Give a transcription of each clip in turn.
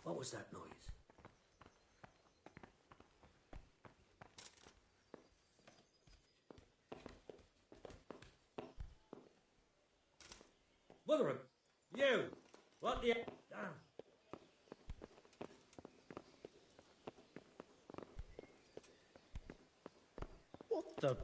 What was that noise? Mother of... You! What the... Damn. What the...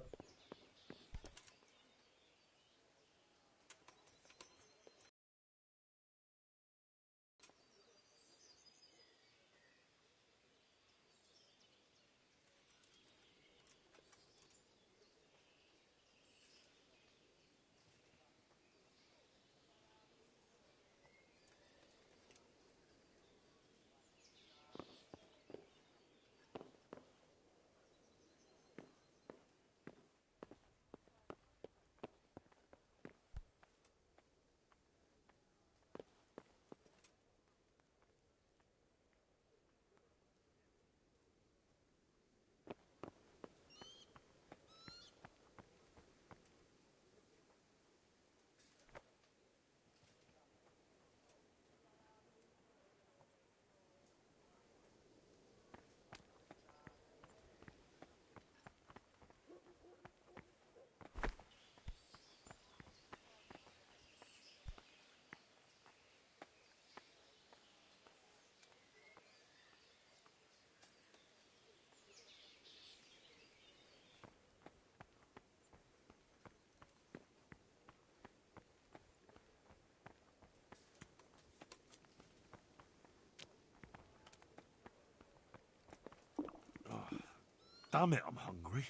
Damn it, I'm hungry.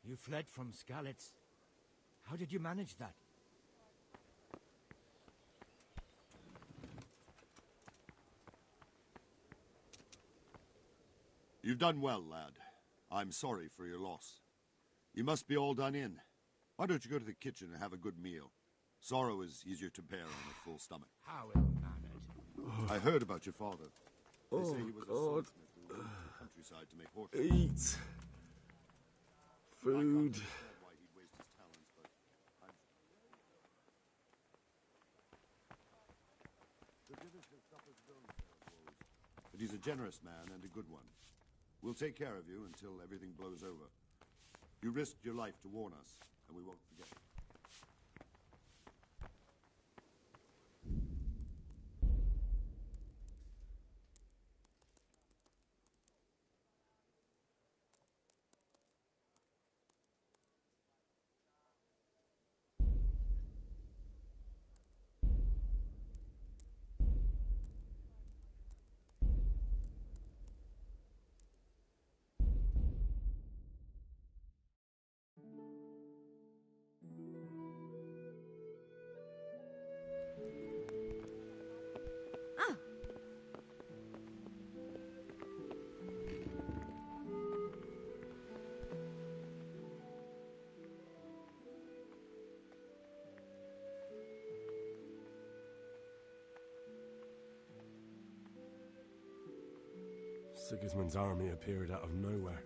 You fled from Skalitz. How did you manage that? You've done well, lad. I'm sorry for your loss. You must be all done in. Why don't you go to the kitchen and have a good meal? Sorrow is easier to bear on a full stomach. How ill-mannered. I heard about your father. They say he was a God. swordsmith who went to the countryside to make horses. Eat. Food. Why he'd waste his talents, but But he's a generous man and a good one. We'll take care of you until everything blows over. You risked your life to warn us, and we won't forget it. Sigismund's army appeared out of nowhere.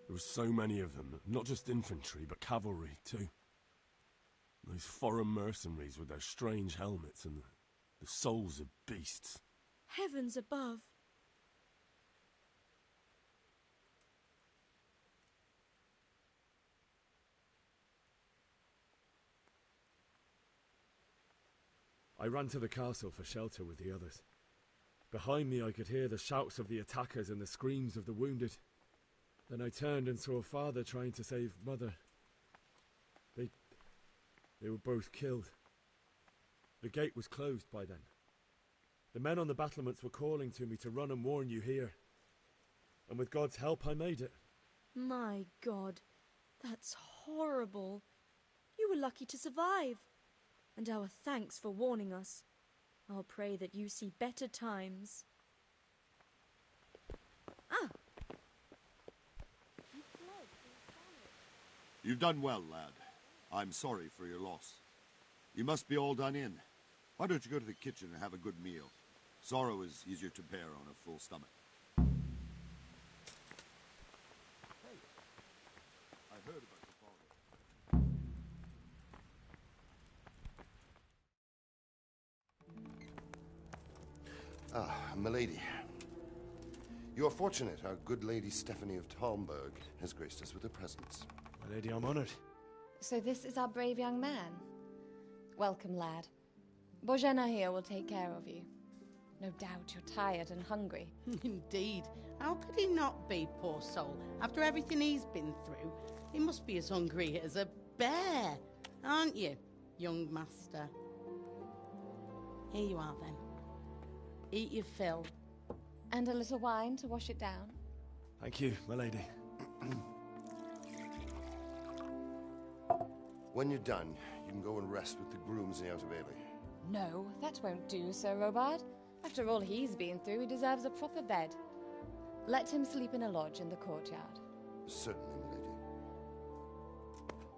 There were so many of them, not just infantry, but cavalry, too. Those foreign mercenaries with their strange helmets and the souls of beasts. Heavens above! I ran to the castle for shelter with the others. Behind me I could hear the shouts of the attackers and the screams of the wounded. Then I turned and saw father trying to save mother. They were both killed. The gate was closed by then. The men on the battlements were calling to me to run and warn you here. And with God's help I made it. My God, that's horrible. You were lucky to survive. And our thanks for warning us. I'll pray that you see better times. Ah! You've done well, lad. I'm sorry for your loss. You must be all done in. Why don't you go to the kitchen and have a good meal? Sorrow is easier to bear on a full stomach. heard about your father. Ah, milady. You are fortunate our good lady Stephanie of Talmberg has graced us with her presence. My lady, I'm honored. So this is our brave young man. Welcome, lad. Bojana here will take care of you. No doubt you're tired and hungry. Indeed. How could he not be, poor soul? After everything he's been through, he must be as hungry as a bear, aren't you, young master? Here you are, then. Eat your fill. And a little wine to wash it down. Thank you, my lady. When you're done, you can go and rest with the grooms in the Outer Bailey. No, that won't do, Sir Robard. After all he's been through, he deserves a proper bed. Let him sleep in a lodge in the courtyard. Certainly, milady.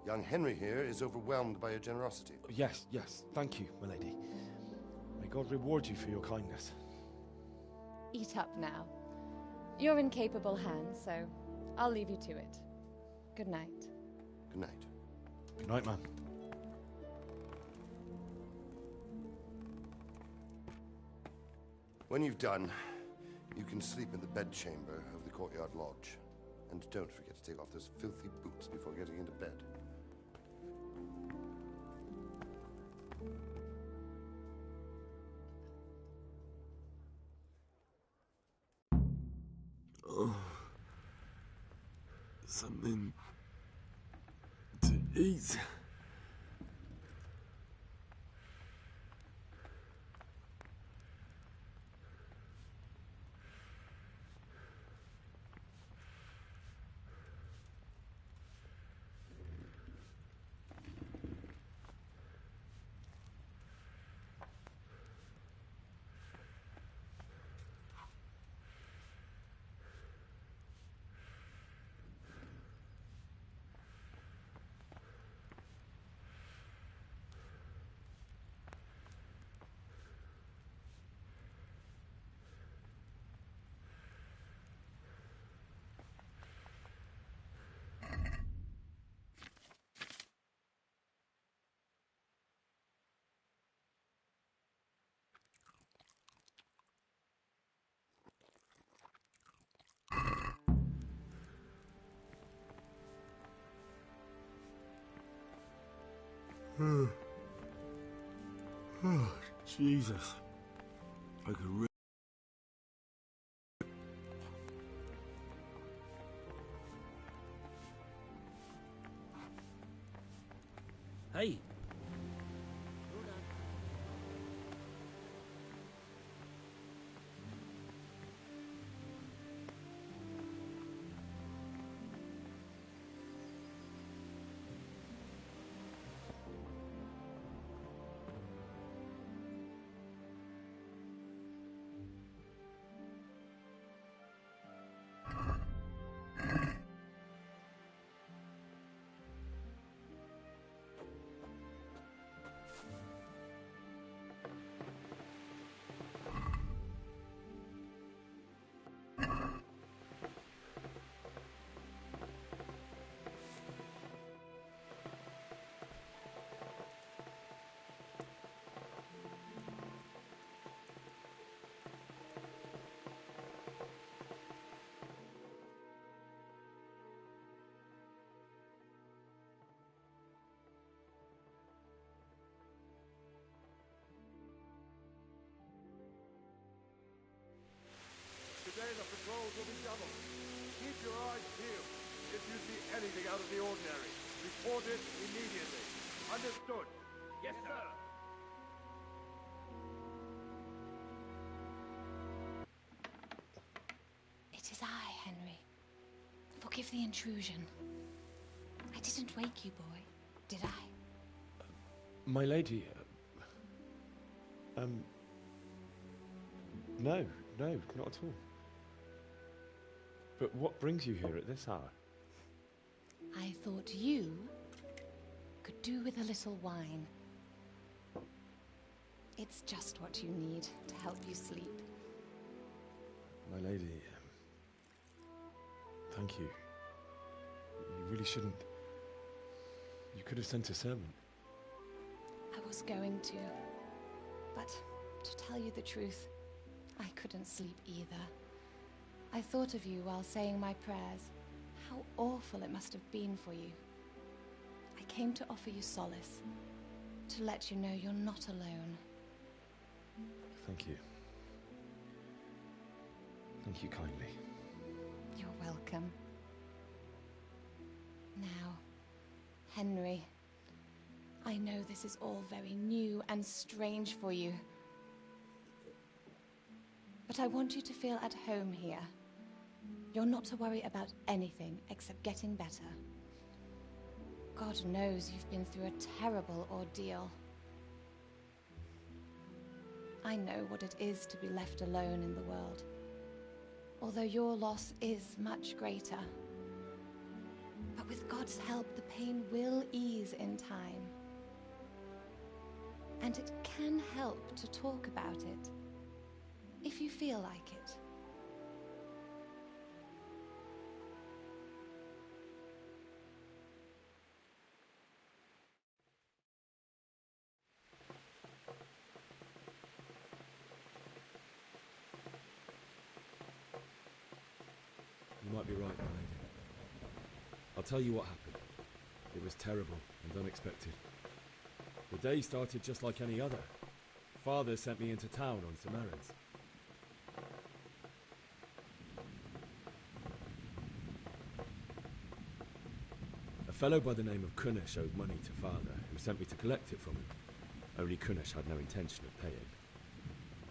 Young Henry here is overwhelmed by your generosity. Yes, yes, thank you, my lady. May God reward you for your kindness. Eat up now. You're in capable hands, so I'll leave you to it. Good night. Good night. Good night, ma'am. When you've done, you can sleep in the bedchamber of the courtyard lodge. And don't forget to take off those filthy boots before getting into bed. Oh. Something to eat. Oh, Jesus. I could really... Hey. Today the patrols will be doubled. Keep your eyes peeled. If you see anything out of the ordinary, report it immediately. Understood? Yes, sir. It is I, Henry. Forgive the intrusion. I didn't wake you, boy, did I? My lady, no, not at all. But what brings you here at this hour? I thought you could do with a little wine. It's just what you need to help you sleep. My lady, thank you. You really shouldn't You could have sent a servant. I was going to. But to tell you the truth, I couldn't sleep either. I thought of you while saying my prayers. How awful it must have been for you. I came to offer you solace. To let you know you're not alone. Thank you. Thank you kindly. You're welcome. Now, Henry, I know this is all very new and strange for you. But I want you to feel at home here. You're not to worry about anything except getting better. God knows you've been through a terrible ordeal. I know what it is to be left alone in the world, although your loss is much greater. But with God's help, the pain will ease in time. And it can help to talk about it, if you feel like it. You might be right, my lady. I'll tell you what happened. It was terrible and unexpected. The day started just like any other. Father sent me into town on some errands. A fellow by the name of Kunesh owed money to Father, who sent me to collect it from him. Only Kunesh had no intention of paying.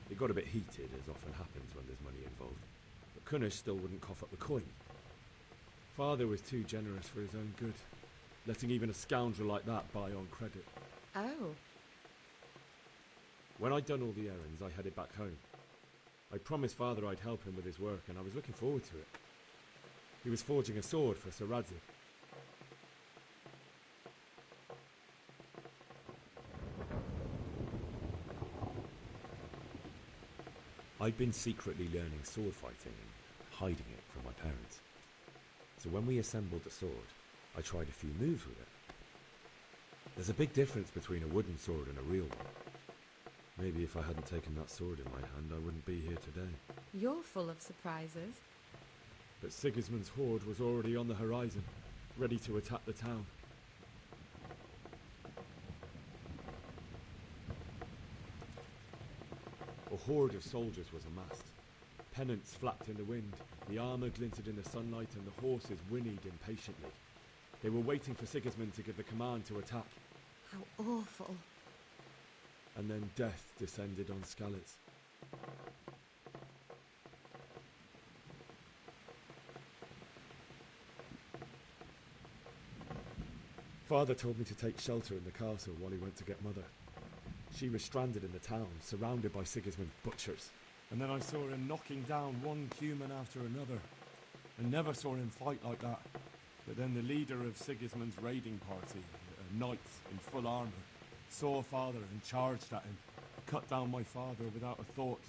It got a bit heated, as often happens when there's money involved. But Kunesh still wouldn't cough up the coin. Father was too generous for his own good, letting even a scoundrel like that buy on credit. Oh. When I'd done all the errands, I headed back home. I promised Father I'd help him with his work, and I was looking forward to it. He was forging a sword for Sir Radzig. I'd been secretly learning sword fighting and hiding it from my parents. So when we assembled the sword, I tried a few moves with it. There's a big difference between a wooden sword and a real one. Maybe if I hadn't taken that sword in my hand, I wouldn't be here today. You're full of surprises. But Sigismund's horde was already on the horizon, ready to attack the town. A horde of soldiers was amassed. Pennants flapped in the wind, the armour glinted in the sunlight, and the horses whinnied impatiently. They were waiting for Sigismund to give the command to attack. How awful. And then death descended on Skalitz. Father told me to take shelter in the castle while he went to get Mother. She was stranded in the town, surrounded by Sigismund's butchers. And then I saw him knocking down one human after another. I never saw him fight like that. But then the leader of Sigismund's raiding party, a knight in full armour, saw Father and charged at him. He cut down my father without a thought.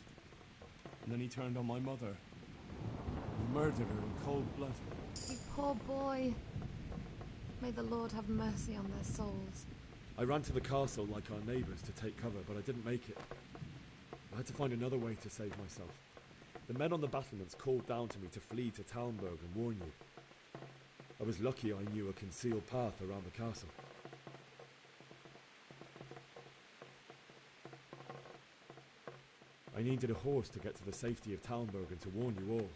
And then he turned on my mother. He murdered her in cold blood. You poor boy. May the Lord have mercy on their souls. I ran to the castle like our neighbours to take cover, but I didn't make it. I had to find another way to save myself. The men on the battlements called down to me to flee to Talmberg and warn you. I was lucky I knew a concealed path around the castle. I needed a horse to get to the safety of Talmberg and to warn you all.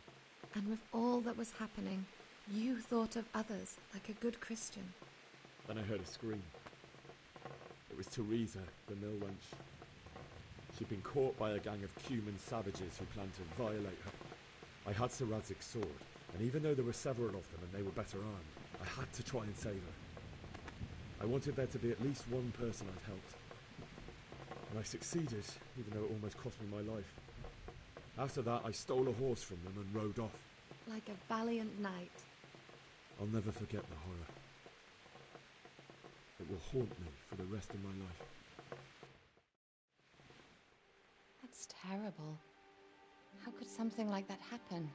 And with all that was happening, you thought of others like a good Christian. Then I heard a scream. It was Teresa, the mill wench. She'd been caught by a gang of Cuman savages who planned to violate her. I had Sir Radzig's sword, and even though there were several of them and they were better armed, I had to try and save her. I wanted there to be at least one person I'd helped. And I succeeded, even though it almost cost me my life. After that, I stole a horse from them and rode off. Like a valiant knight. I'll never forget the horror. It will haunt me for the rest of my life. That's terrible. How could something like that happen?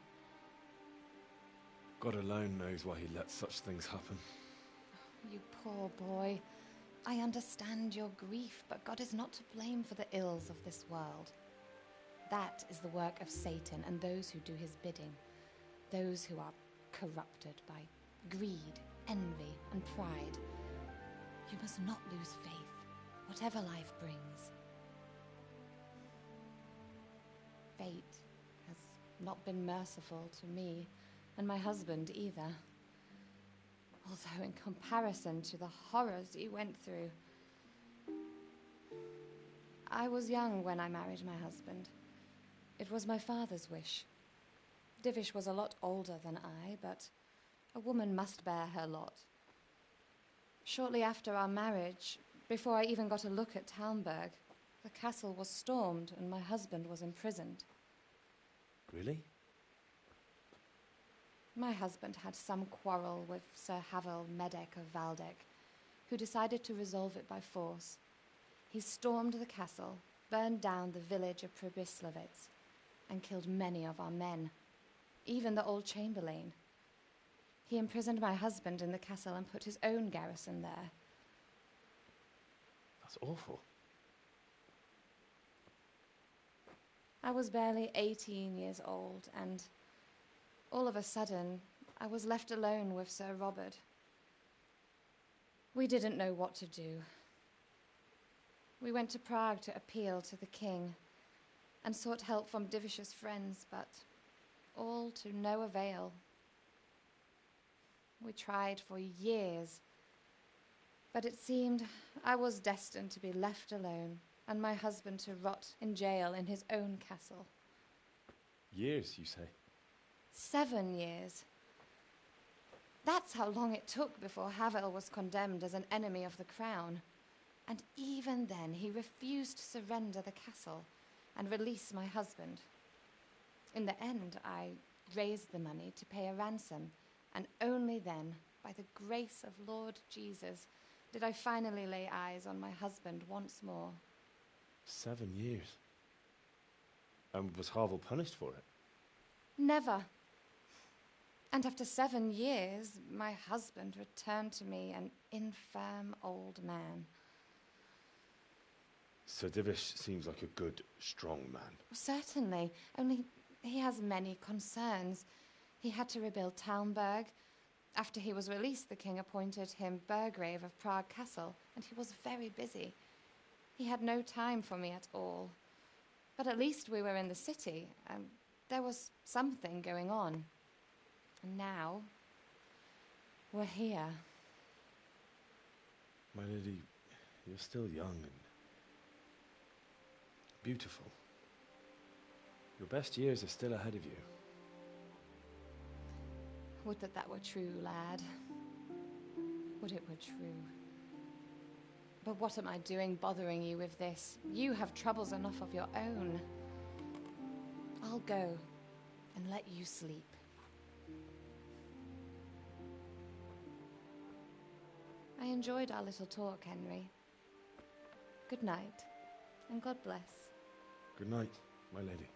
God alone knows why he lets such things happen. You poor boy. I understand your grief, but God is not to blame for the ills of this world. That is the work of Satan and those who do his bidding, those who are corrupted by greed, envy, and pride. You must not lose faith, whatever life brings. Fate has not been merciful to me and my husband either. Although in comparison to the horrors you went through. I was young when I married my husband. It was my father's wish. Divish was a lot older than I, but a woman must bear her lot. Shortly after our marriage, before I even got a look at Talmberg, the castle was stormed and my husband was imprisoned. Really? My husband had some quarrel with Sir Havel Medek of Valdek, who decided to resolve it by force. He stormed the castle, burned down the village of Pribyslavitz, and killed many of our men, even the old chamberlain. He imprisoned my husband in the castle and put his own garrison there. That's awful. I was barely 18 years old, and all of a sudden, I was left alone with Sir Robert. We didn't know what to do. We went to Prague to appeal to the king and sought help from Divish's friends, but all to no avail. We tried for years, but it seemed I was destined to be left alone and my husband to rot in jail in his own castle. Years, you say? 7 years. That's how long it took before Havel was condemned as an enemy of the crown. And even then, he refused to surrender the castle and release my husband. In the end, I raised the money to pay a ransom, and only then, by the grace of Lord Jesus, did I finally lay eyes on my husband once more. 7 years? And was Havel punished for it? Never. And after 7 years, my husband returned to me an infirm old man. Sir Divish seems like a good, strong man. Certainly, only he has many concerns. He had to rebuild Talmberg. After he was released, the king appointed him Burgrave of Prague Castle, and he was very busy. He had no time for me at all. But at least we were in the city, and there was something going on. And now, we're here. My lady, you're still young and beautiful. Your best years are still ahead of you. Would that that were true, lad. Would it were true. But what am I doing bothering you with this? You have troubles enough of your own. I'll go and let you sleep. I enjoyed our little talk, Henry. Good night, and God bless. Good night, my lady.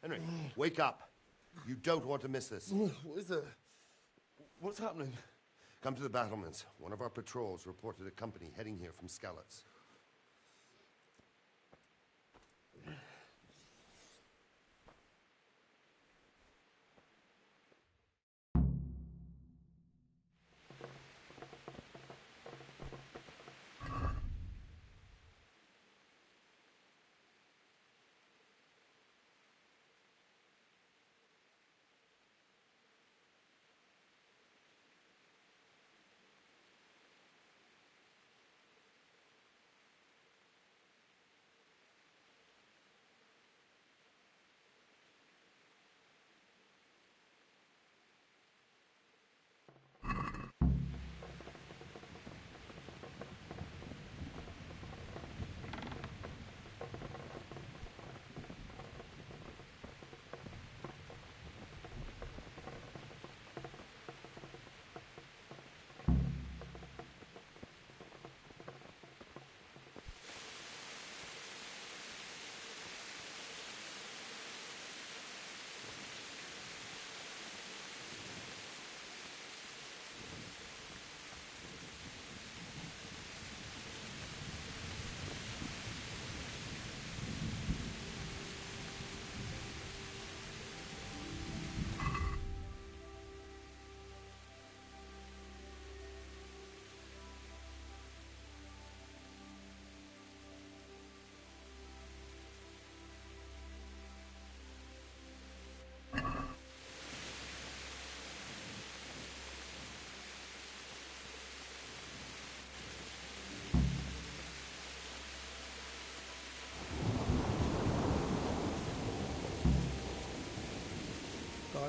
Henry, wake up. You don't want to miss this. What is it? What's happening? Come to the battlements. One of our patrols reported a company heading here from Skalitz.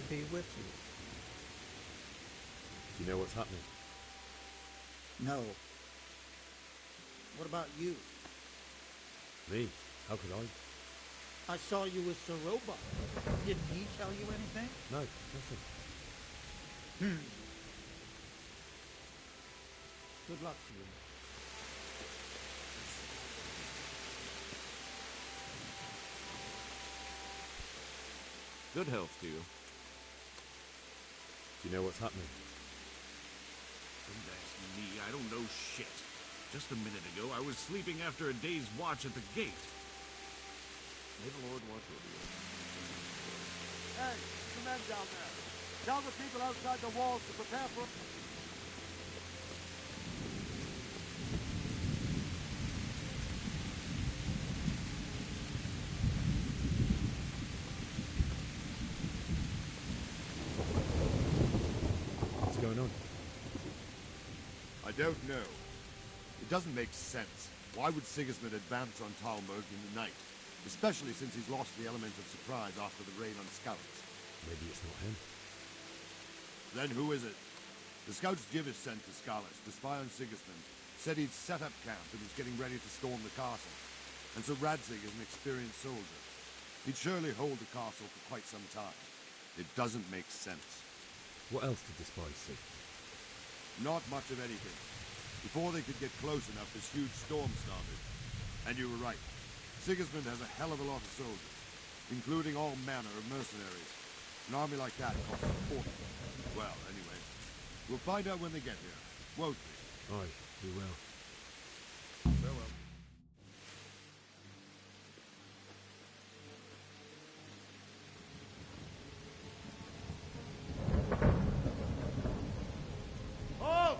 be with you. Do you know what's happening? No. What about you? Me? How could I? I saw you with Sir Robot. Didn't he tell you anything? No, nothing. Good luck to you. Good health to you. Do you know what's happening? Don't ask me, I don't know shit. Just a minute ago, I was sleeping after a day's watch at the gate. May the Lord watch over you. Hey, the men down there. Tell the people outside the walls to prepare for... What's going on? I don't know. It doesn't make sense. Why would Sigismund advance on Talmberg in the night? Especially since he's lost the element of surprise after the raid on Scouts. Maybe it's not him. Then who is it? The scouts Jivish sent to Skalis to spy on Sigismund said he'd set up camp and was getting ready to storm the castle. And so Radzig is an experienced soldier. He'd surely hold the castle for quite some time. It doesn't make sense. What else did the spies see? Not much of anything. Before they could get close enough, this huge storm started. And you were right. Sigismund has a hell of a lot of soldiers, including all manner of mercenaries. An army like that costs a fortune. Well, anyway, we'll find out when they get here, won't we? Aye, we will. Farewell. Halt!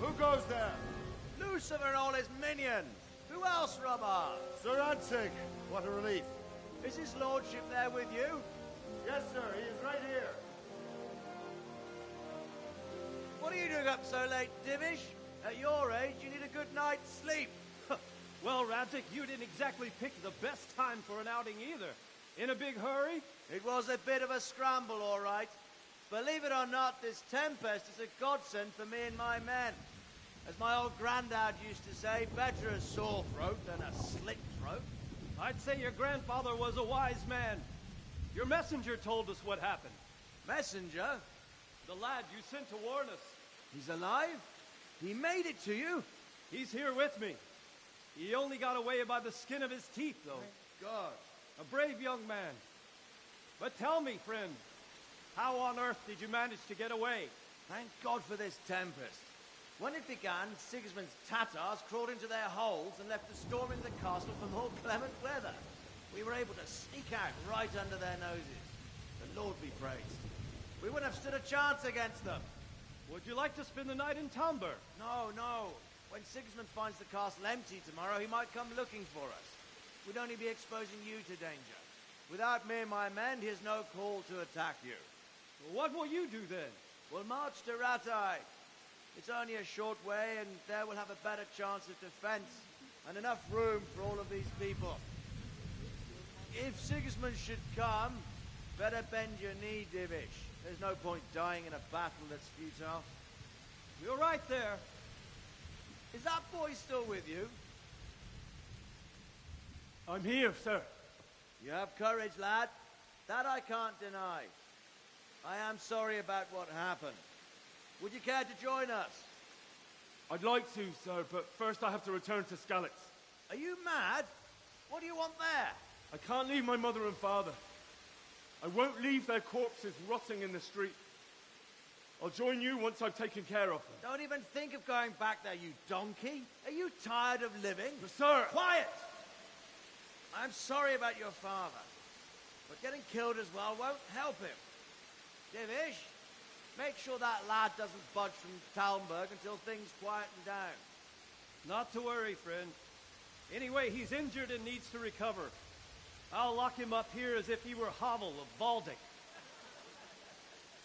Who goes there? Lucifer and all his minions! Who else, Robert? Sir Ansig, what a relief. Is his lordship there with you? Yes, sir, he is right here. What are you doing up so late, Divish? At your age, you need a good night's sleep. Well, Radzig, you didn't exactly pick the best time for an outing either. In a big hurry? It was a bit of a scramble, all right. Believe it or not, this tempest is a godsend for me and my men. As my old granddad used to say, better a sore throat than a slit throat. I'd say your grandfather was a wise man. Your messenger told us what happened. Messenger? The lad you sent to warn us. He's alive? He made it to you? He's here with me. He only got away by the skin of his teeth, though. Thank God. A brave young man. But tell me, friend, how on earth did you manage to get away? Thank God for this tempest. When it began, Sigismund's Tatars crawled into their holes and left us storming the castle for more clement weather. We were able to sneak out right under their noses. The Lord be praised. We wouldn't have stood a chance against them. Would you like to spend the night in Talmberg? No, no. When Sigismund finds the castle empty tomorrow, he might come looking for us. We'd only be exposing you to danger. Without me and my men, he has no call to attack you. Well, what will you do then? We'll march to Rattay. It's only a short way, and there we'll have a better chance of defense and enough room for all of these people. If Sigismund should come, better bend your knee, Divish. There's no point dying in a battle that's futile. You're right there. Is that boy still with you? I'm here, sir. You have courage, lad. That I can't deny. I am sorry about what happened. Would you care to join us? I'd like to, sir, but first I have to return to Skalitz. Are you mad? What do you want there? I can't leave my mother and father. I won't leave their corpses rotting in the street. I'll join you once I've taken care of them. Don't even think of going back there, you donkey. Are you tired of living? But, sir! Quiet! I'm sorry about your father, but getting killed as well won't help him. Divish, make sure that lad doesn't budge from Talmberg until things quieten down. Not to worry, friend. Anyway, he's injured and needs to recover. I'll lock him up here as if he were Havel of Valdic.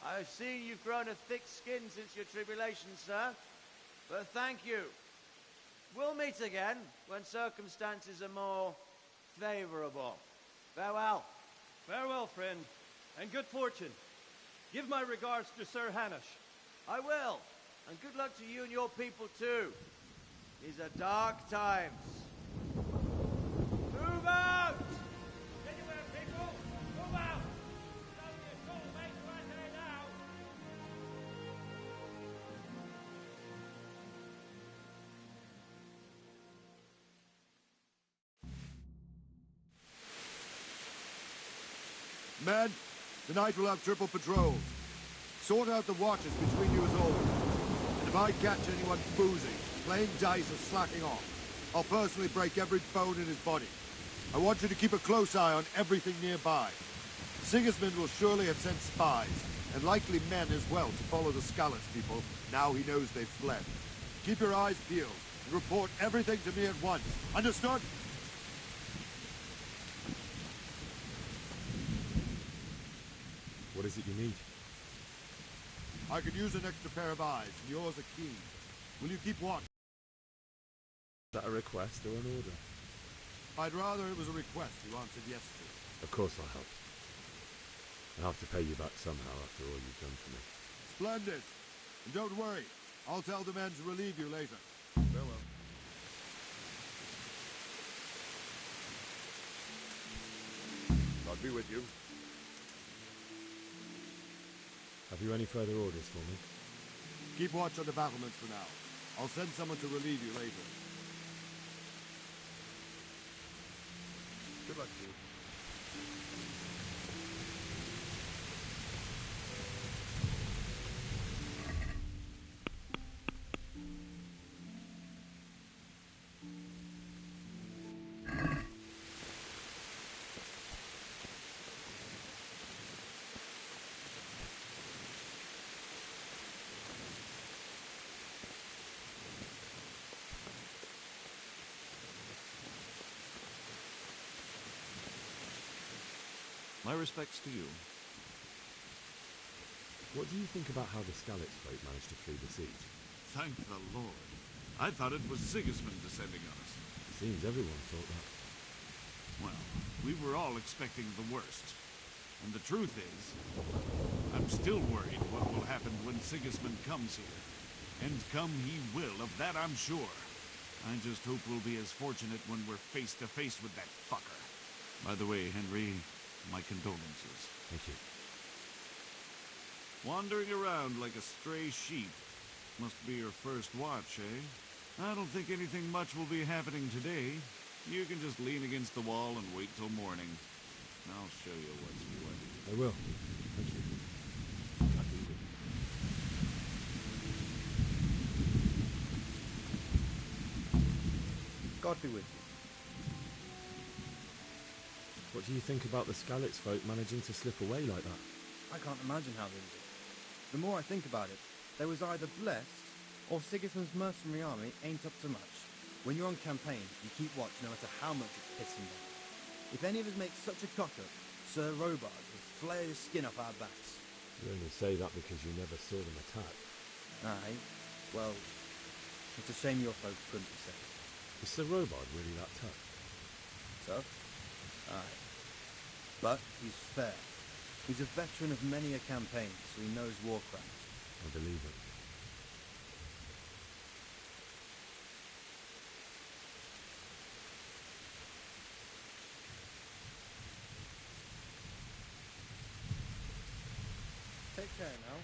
I've seen you've grown a thick skin since your tribulation, sir. But thank you. We'll meet again when circumstances are more favorable. Farewell. Farewell, friend, and good fortune. Give my regards to Sir Hanush. I will. And good luck to you and your people too. These are dark times. Move out! Anywhere, people! Move out! It's only a short way to Rattay now! Men, tonight we'll have triple patrols. Sort out the watches between you as always. And if I catch anyone boozing, playing dice or slacking off, I'll personally break every bone in his body. I want you to keep a close eye on everything nearby. Sigismund will surely have sent spies, and likely men as well, to follow the Skalitz people, now he knows they've fled. Keep your eyes peeled, and report everything to me at once. Understood? What is it you need? I could use an extra pair of eyes, and yours are keen. Will you keep watch? Is that a request or an order? I'd rather it was a request you answered yes to. Of course I'll help. I'll have to pay you back somehow after all you've done for me. Splendid! And don't worry, I'll tell the men to relieve you later. Farewell. God be with you. Have you any further orders for me? Keep watch on the battlements for now. I'll send someone to relieve you later. Good luck to you. My respects to you. What do you think about how the Skalitz folk managed to flee the siege? Thank the Lord. I thought it was Sigismund descending on us. Seems everyone thought that. Well, we were all expecting the worst. And the truth is, I'm still worried what will happen when Sigismund comes here. And come he will, of that I'm sure. I just hope we'll be as fortunate when we're face to face with that fucker. By the way, Henry, my condolences. Thank you. Wandering around like a stray sheep. Must be your first watch, eh? I don't think anything much will be happening today. You can just lean against the wall and wait till morning. I'll show you what's what. I will. Thank you. God be with you. What do you think about the Skalitz folk managing to slip away like that? I can't imagine how they did. The more I think about it, they was either blessed, or Sigismund's mercenary army ain't up to much. When you're on campaign, you keep watch no matter how much it's pissing down. If any of us make such a cock-up, Sir Robard will flare his skin off our backs. You only say that because you never saw them attack. Aye, well, it's a shame your folks couldn't be safe. Is Sir Robard really that tough? Tough? Aye. But he's fair. He's a veteran of many a campaign, so he knows warcraft. I believe it. Take care now.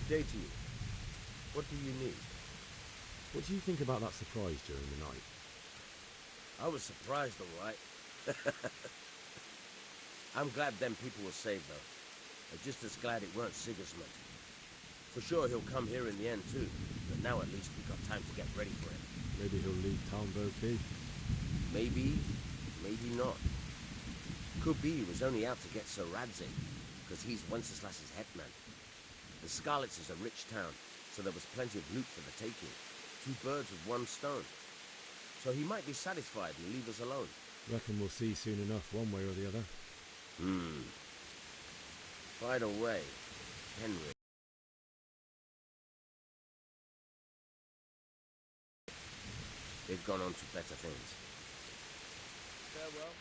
day to you. What do you need? What do you think about that surprise during the night? I was surprised, all right. I'm glad them people were saved, though. I'm just as glad it weren't Sigismund. For sure he'll come here in the end, too. But now at least we've got time to get ready for him. Maybe he'll leave Talmberg be. Maybe, maybe not. Could be he was only out to get Sir Radzig, because he's Wenceslas's hetman. The Scarlets is a rich town, so there was plenty of loot for the taking. 2 birds with 1 stone. So he might be satisfied and leave us alone. Reckon we'll see soon enough, one way or the other. By the way, Henry. They've gone on to better things. Farewell.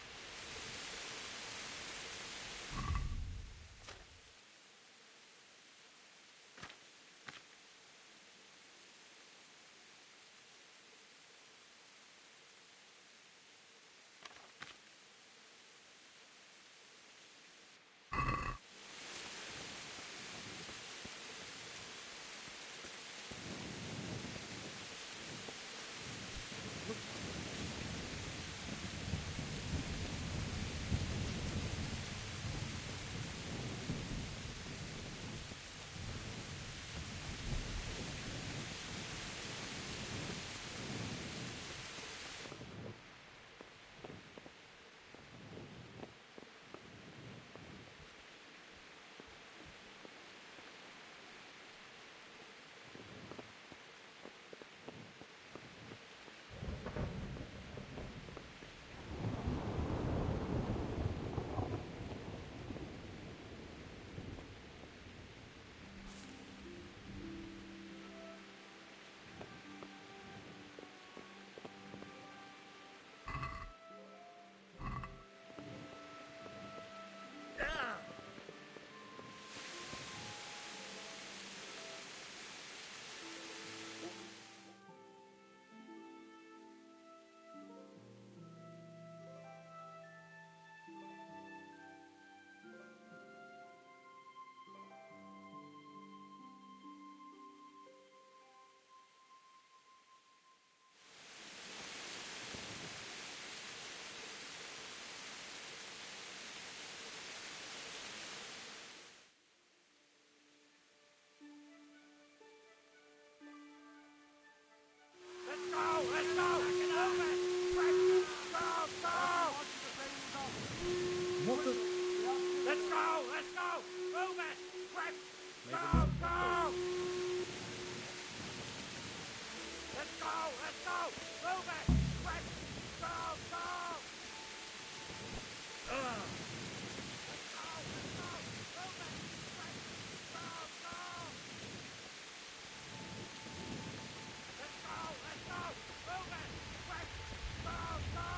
What the... Let's go! Let's go! Move it! Quick! Go! Go! Let's go! Let's go! Move it! Quick! Go! Go! Let's go! Let's go! Move it! Quick! Go! Go! Let's go! Let's go! Move it! Quick! Go! Go!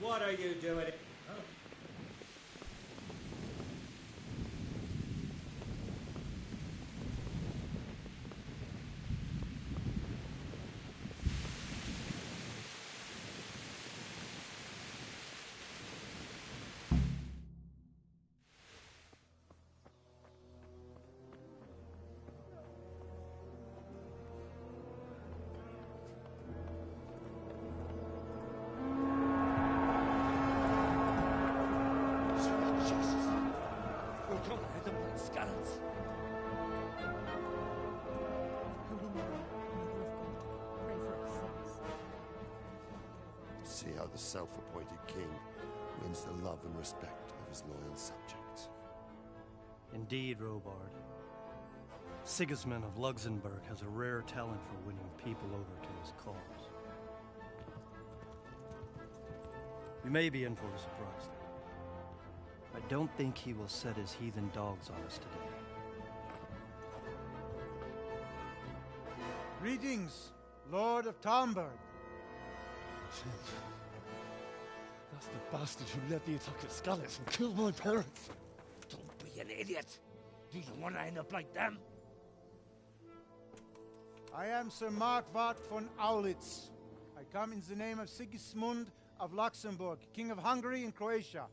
What are you doing? See how the self-appointed king wins the love and respect of his loyal subjects. Indeed, Robard. Sigismund of Luxembourg has a rare talent for winning people over to his cause. We may be in for a surprise, though. I don't think he will set his heathen dogs on us today. Greetings, Lord of Talmberg. That's the bastard who led the attack at Skalitz and killed my parents. Don't be an idiot. Do you want to end up like them? I am Sir Markvart von Aulitz. I come in the name of Sigismund of Luxembourg, King of Hungary and Croatia,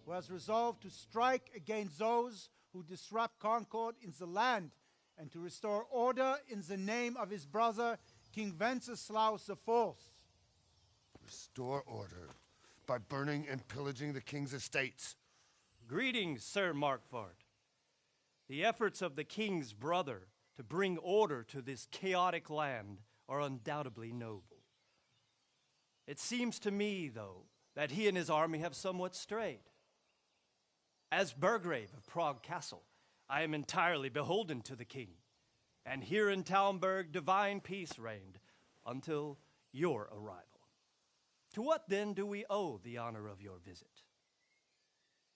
who has resolved to strike against those who disrupt concord in the land and to restore order in the name of his brother, King Wenceslaus IV. Restore order by burning and pillaging the king's estates. Greetings, Sir Markvart. The efforts of the king's brother to bring order to this chaotic land are undoubtedly noble. It seems to me, though, that he and his army have somewhat strayed. As Burgrave of Prague Castle, I am entirely beholden to the king, and here in Talmberg divine peace reigned until your arrival. To what then do we owe the honor of your visit?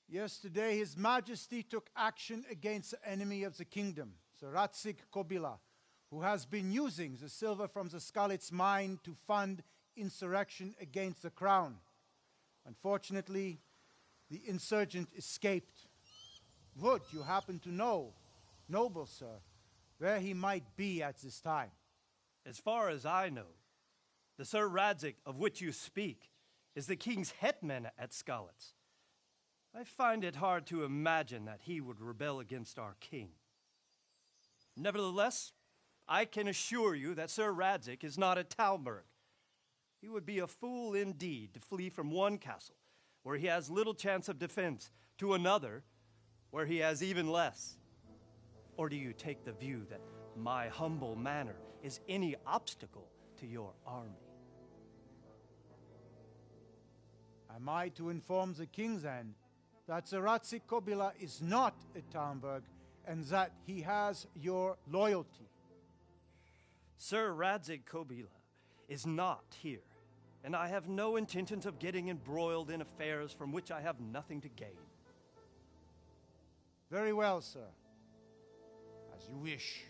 Yesterday, His Majesty took action against the enemy of the kingdom, Sir Radzig Kobyla, who has been using the silver from the Skalitz mine to fund insurrection against the crown. Unfortunately, the insurgent escaped. Would you happen to know, noble sir, where he might be at this time? As far as I know, the Sir Radzig of which you speak is the king's hetman at Skalitz. I find it hard to imagine that he would rebel against our king. Nevertheless, I can assure you that Sir Radzig is not at Talmberg. He would be a fool indeed to flee from one castle, where he has little chance of defense, to another, where he has even less. Or do you take the view that my humble manner is any obstacle to your army? Am I to inform the king then that Sir Radzig Kobyla is not at Talmberg and that he has your loyalty? Sir Radzig Kobyla is not here, and I have no intentions of getting embroiled in affairs from which I have nothing to gain. Very well, sir. As you wish.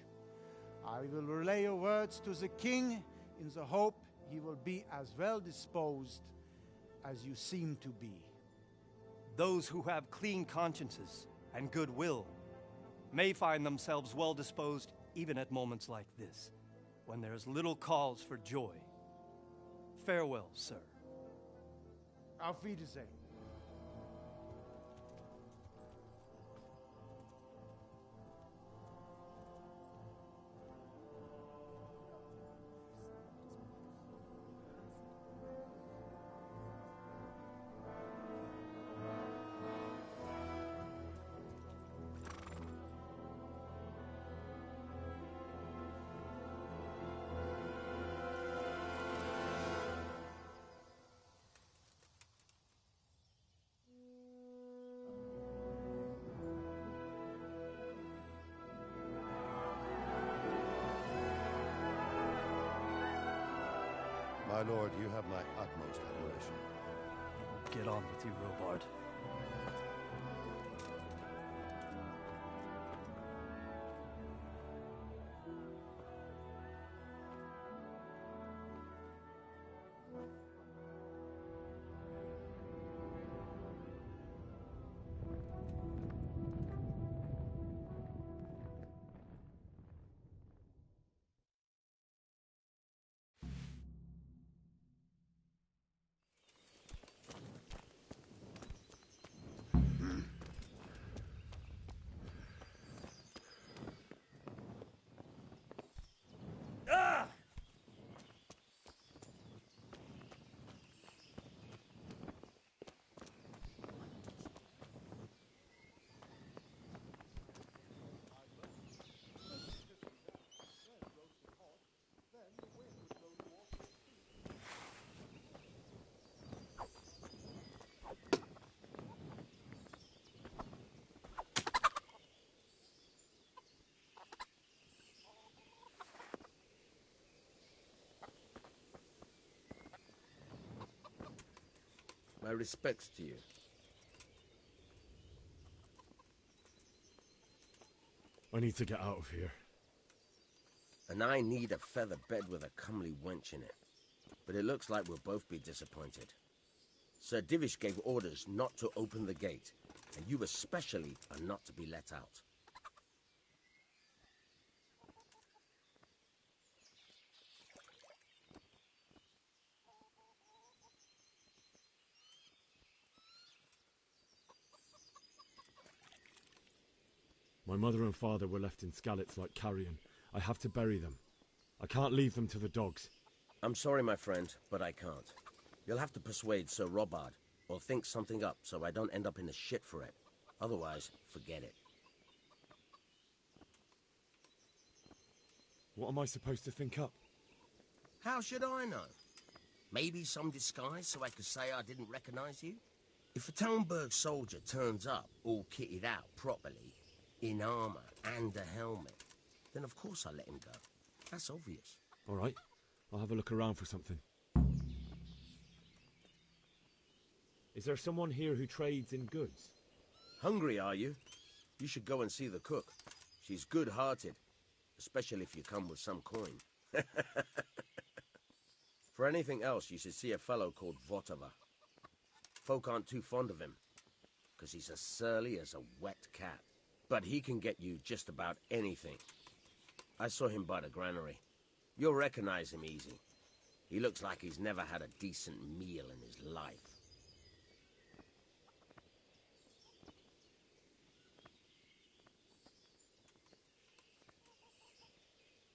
I will relay your words to the king in the hope he will be as well disposed as you seem to be. Those who have clean consciences and goodwill may find themselves well disposed even at moments like this, when there is little cause for joy. Farewell, sir. Auf Wiedersehen. My lord, you have my utmost admiration. Get on with you, Robard. My respects to you. I need to get out of here. And I need a feather bed with a comely wench in it. But it looks like we'll both be disappointed. Sir Divish gave orders not to open the gate, and you especially are not to be let out. My mother and father were left in Skalitz like carrion. I have to bury them. I can't leave them to the dogs. I'm sorry, my friend, but I can't. You'll have to persuade Sir Robard, or think something up so I don't end up in the shit for it. Otherwise, forget it. What am I supposed to think up? How should I know? Maybe some disguise so I could say I didn't recognize you? If a Talmberg soldier turns up all kitted out properly, in armor and a helmet, then of course I'll let him go. That's obvious. All right, I'll have a look around for something. Is there someone here who trades in goods? Hungry, are you? You should go and see the cook. She's good-hearted, especially if you come with some coin. For anything else, you should see a fellow called Votava. Folk aren't too fond of him, because he's as surly as a wet cat. But he can get you just about anything. I saw him by the granary. You'll recognize him easy. He looks like he's never had a decent meal in his life.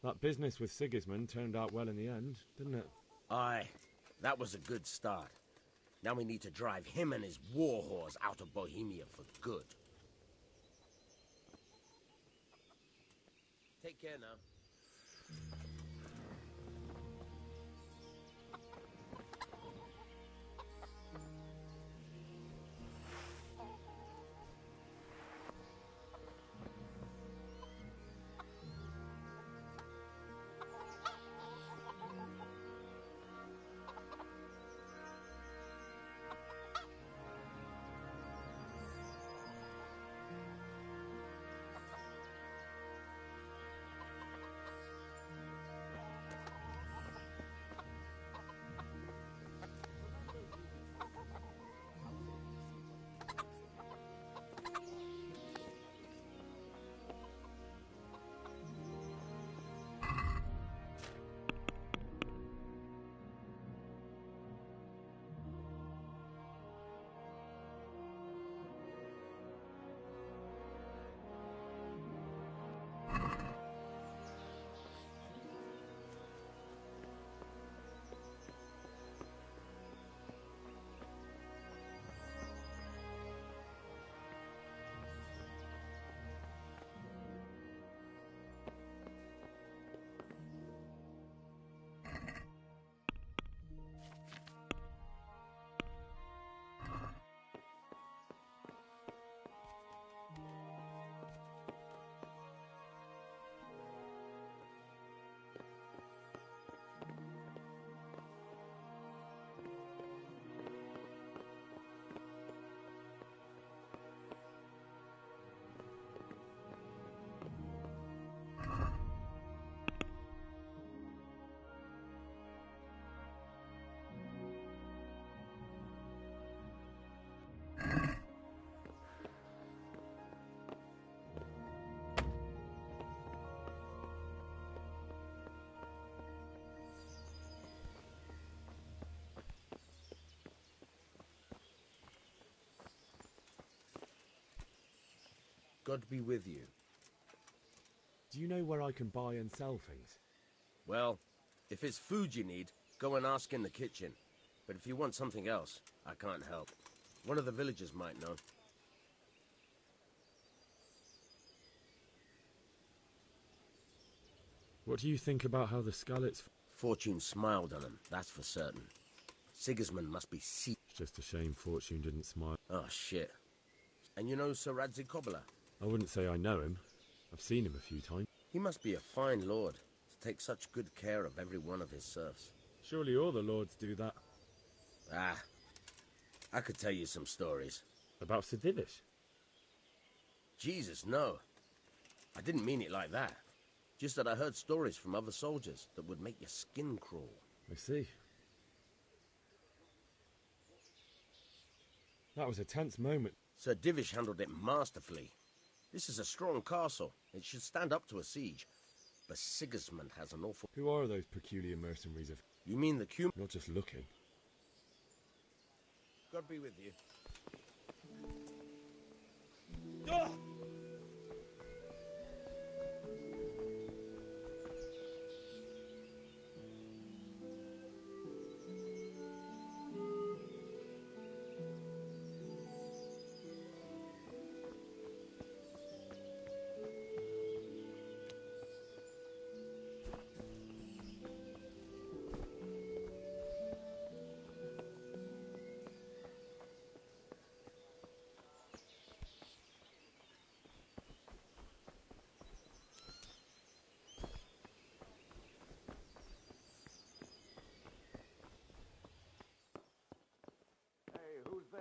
That business with Sigismund turned out well in the end, didn't it? Aye, that was a good start. Now we need to drive him and his war whores out of Bohemia for good. Take care now. God be with you. Do you know where I can buy and sell things? Well, if it's food you need, go and ask in the kitchen. But if you want something else, I can't help. One of the villagers might know. What do you think about how the Skalitz... Fortune smiled on him, that's for certain. Sigismund must be It's just a shame Fortune didn't smile. Oh, shit. And you know Sir Radzig Kobyla? I wouldn't say I know him. I've seen him a few times. He must be a fine lord, to take such good care of every one of his serfs. Surely all the lords do that. Ah, I could tell you some stories. About Sir Divish? Jesus, no. I didn't mean it like that. Just that I heard stories from other soldiers that would make your skin crawl. I see. That was a tense moment. Sir Divish handled it masterfully. This is a strong castle. It should stand up to a siege. But Sigismund has an awful... Who are those peculiar mercenaries of... You mean the Cum... Not just looking. God be with you. Hey, who's there?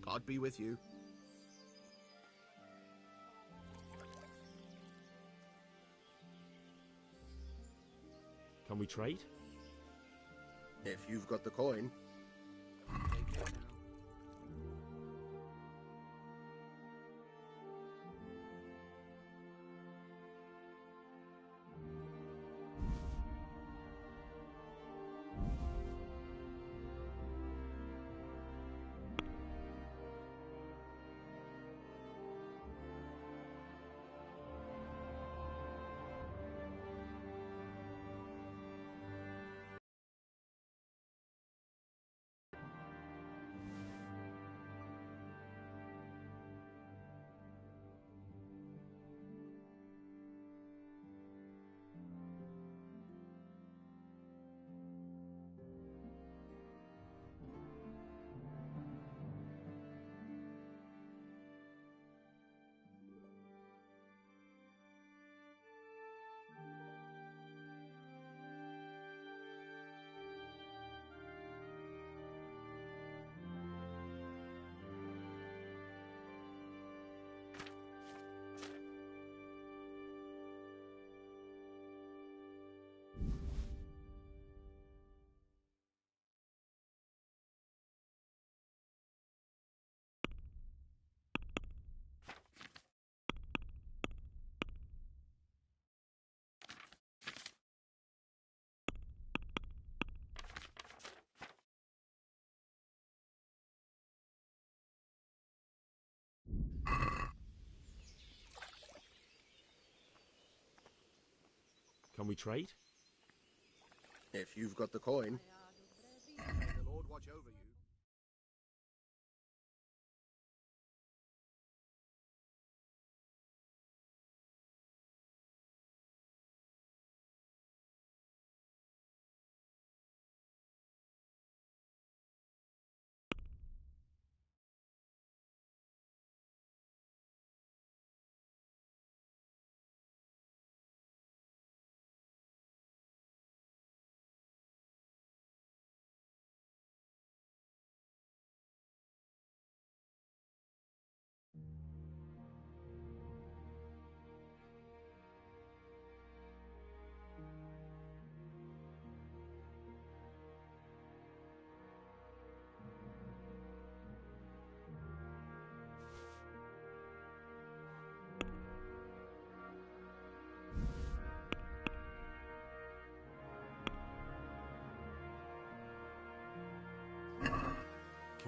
God be with you. Can we trade? If you've got the coin. Can we trade? If you've got the coin. May the Lord watch over you.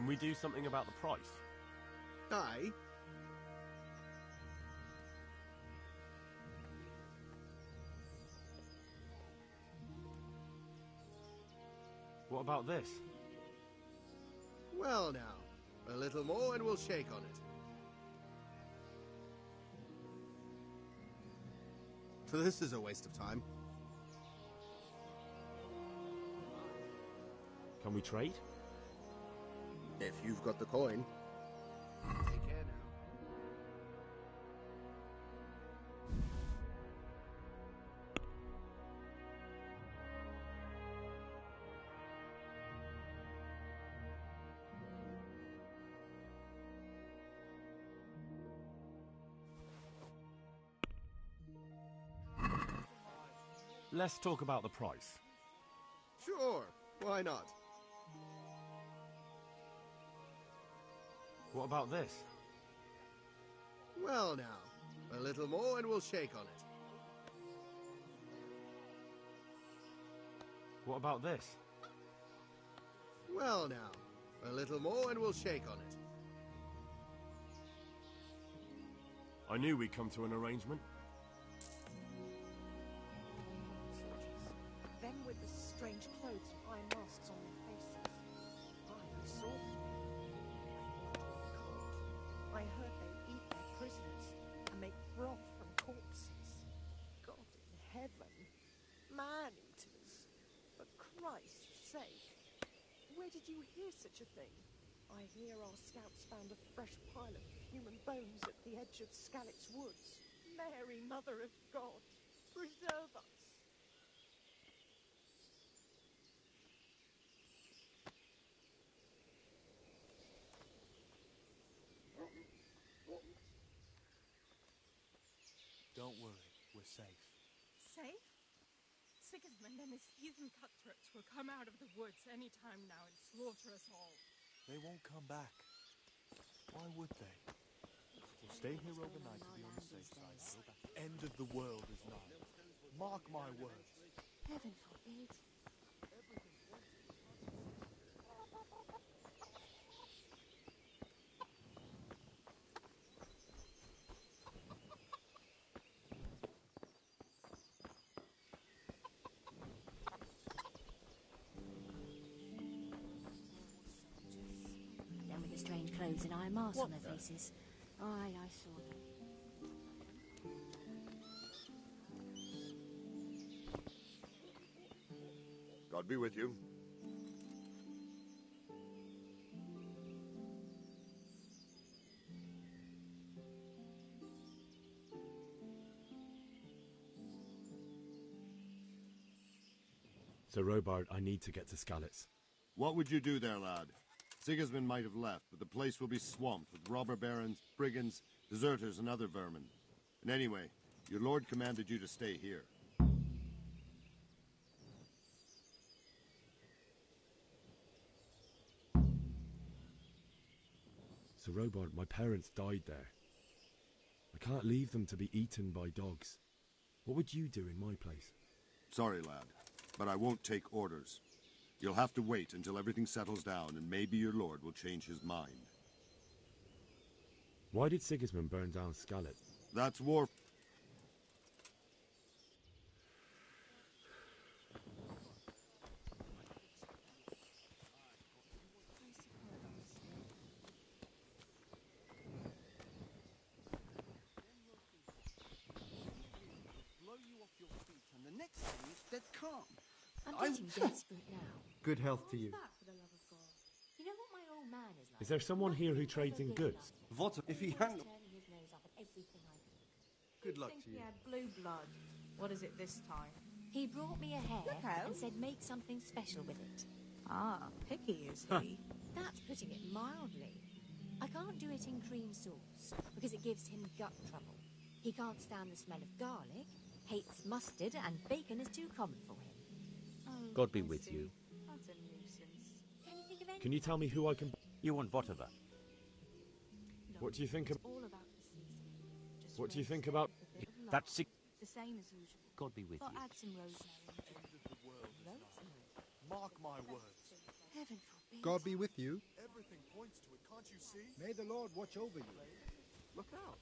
Can we do something about the price? Aye. What about this? Well now, a little more and we'll shake on it. This is a waste of time. Can we trade? If you've got the coin. Take care now. Let's talk about the price. Sure, why not? What about this? Well now, a little more and we'll shake on it. What about this? Well now, a little more and we'll shake on it. I knew we'd come to an arrangement. Them with the strange clothes and iron masks on their faces. I saw them. I heard they eat their prisoners and make broth from corpses. God in heaven. Man-eaters. For Christ's sake. Where did you hear such a thing? I hear our scouts found a fresh pile of human bones at the edge of Skalitz Woods. Mary, Mother of God, preserve us. Don't worry, we're safe. Safe? Sigismund and his heathen cutthroats will come out of the woods any time now and slaughter us all. They won't come back. Why would they? We'll stay here overnight to be on the safe side. The end of the world is nigh. Mark my words. Heaven forbid. Them with the strange clothes and iron masks on their faces. Aye, I saw them. God be with you. Sir Robard, I need to get to Skalitz. What would you do there, lad? Sigismund might have left, but the place will be swamped with robber barons, brigands, deserters, and other vermin. And anyway, your lord commanded you to stay here. Sir Robard, my parents died there. I can't leave them to be eaten by dogs. What would you do in my place? Sorry, lad, but I won't take orders. You'll have to wait until everything settles down, and maybe your lord will change his mind. Why did Sigismund burn down Skalitz? That's war. Blow you off your feet, and the next thing is dead calm. I'm getting desperate now. Good health to you. That, for the love of God. You know what my old man is like? Is there someone here who trades in goods? What if he hadn't? Turning his nose up at everything I do. Good luck Think to he you. had blue blood. What is it this time? He brought me a hare Look out. and said make something special with it. Ah, picky is he? That's putting it mildly. I can't do it in cream sauce because it gives him gut trouble. He can't stand the smell of garlic, hates mustard, and bacon is too common for him. Oh, God be I with see. you. That's a nuisance. Can you think of any? Can you tell me who I can... You want whatever? What do you think of... All about the season. Just What do you roast think it about... with a bit of lard. That's... The same as usual. God be with But you. add some rosemary. End of the world is nigh. Rosemary? Mark my words. Heaven forbid. God be with you. Everything points to it, can't you see? May the Lord watch over you. Look out!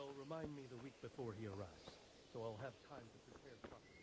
Well, remind me the week before he arrives, so I'll have time to prepare properly.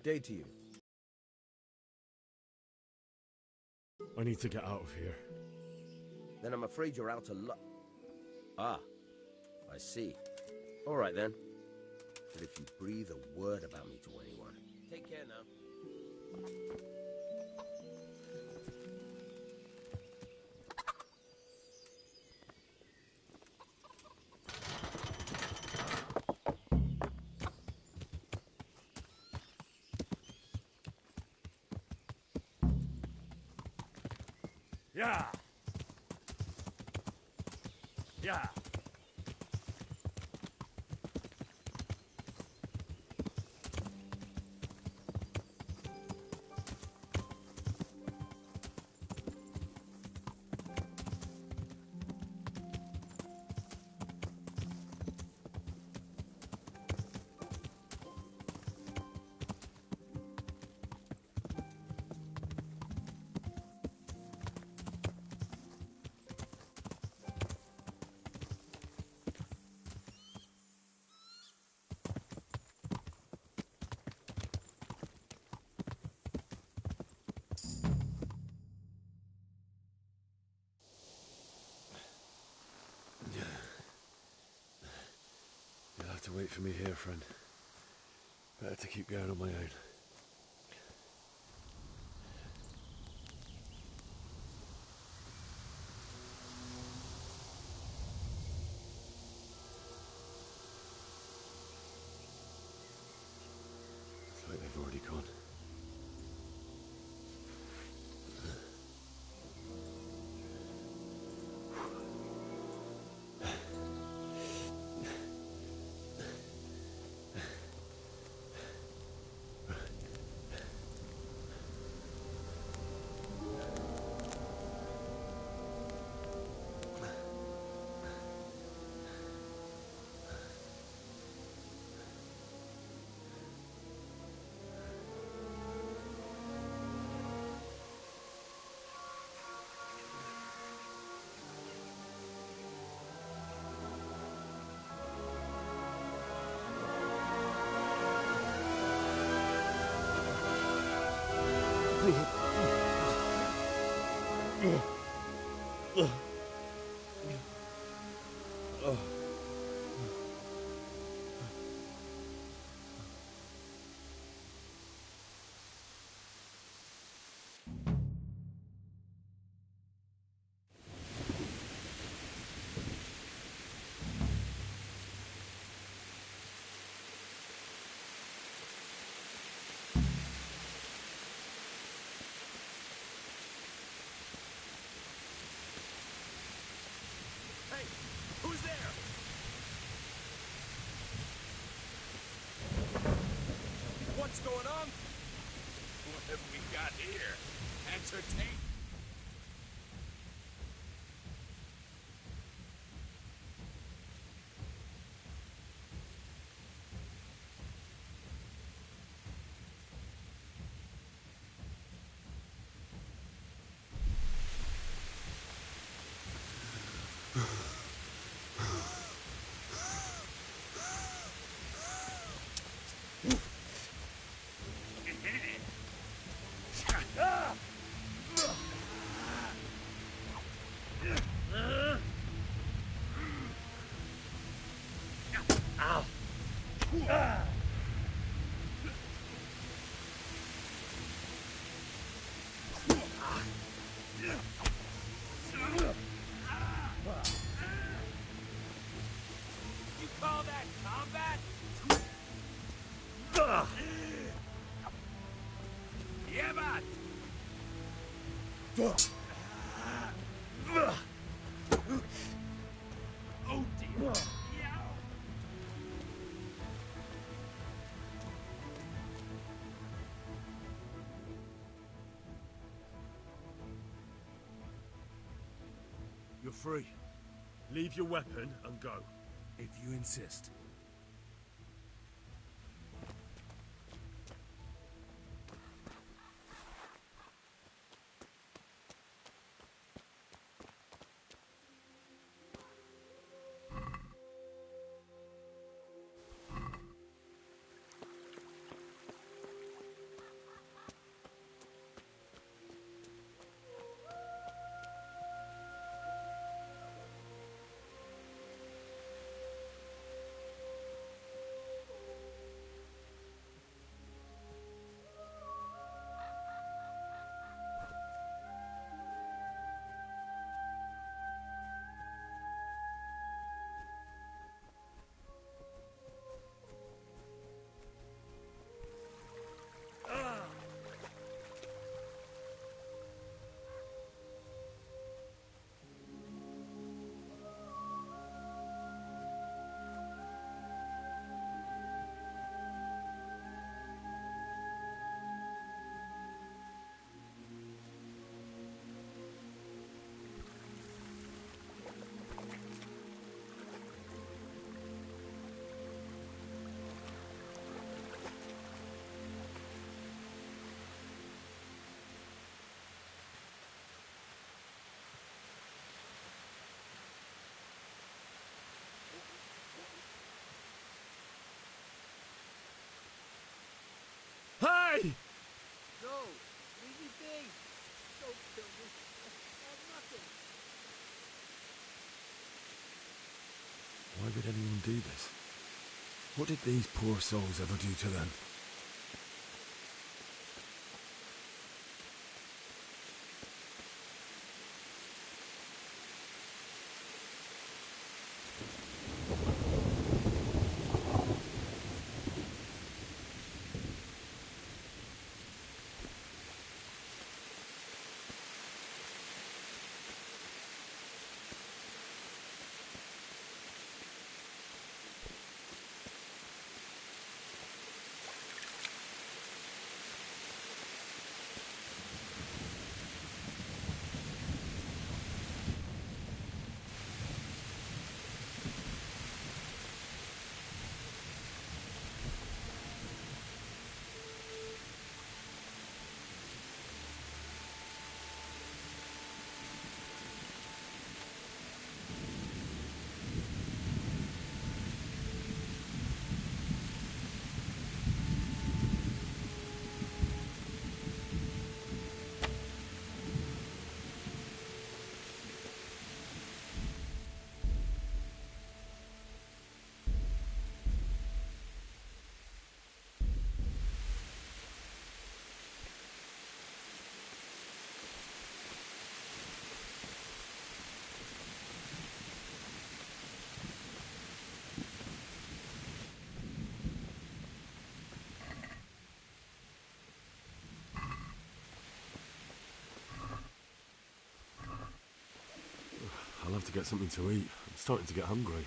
Good day to you. I need to get out of here. Then I'm afraid you're out of luck. Ah, I see. All right then. But if you breathe a word about me to anyone, take care now. Yeah. Yeah. You'll have to wait for me here, friend. Better to keep going on my own. It's like they've already gone. Who's there? What's going on? What have we got here? Entertain. You call that combat? Yeah, but. Oh dear. You're free. Leave your weapon and go. If you insist. killed me. I'm nothing. Why would anyone do this? What did these poor souls ever do to them? I'll have to get something to eat. I'm starting to get hungry.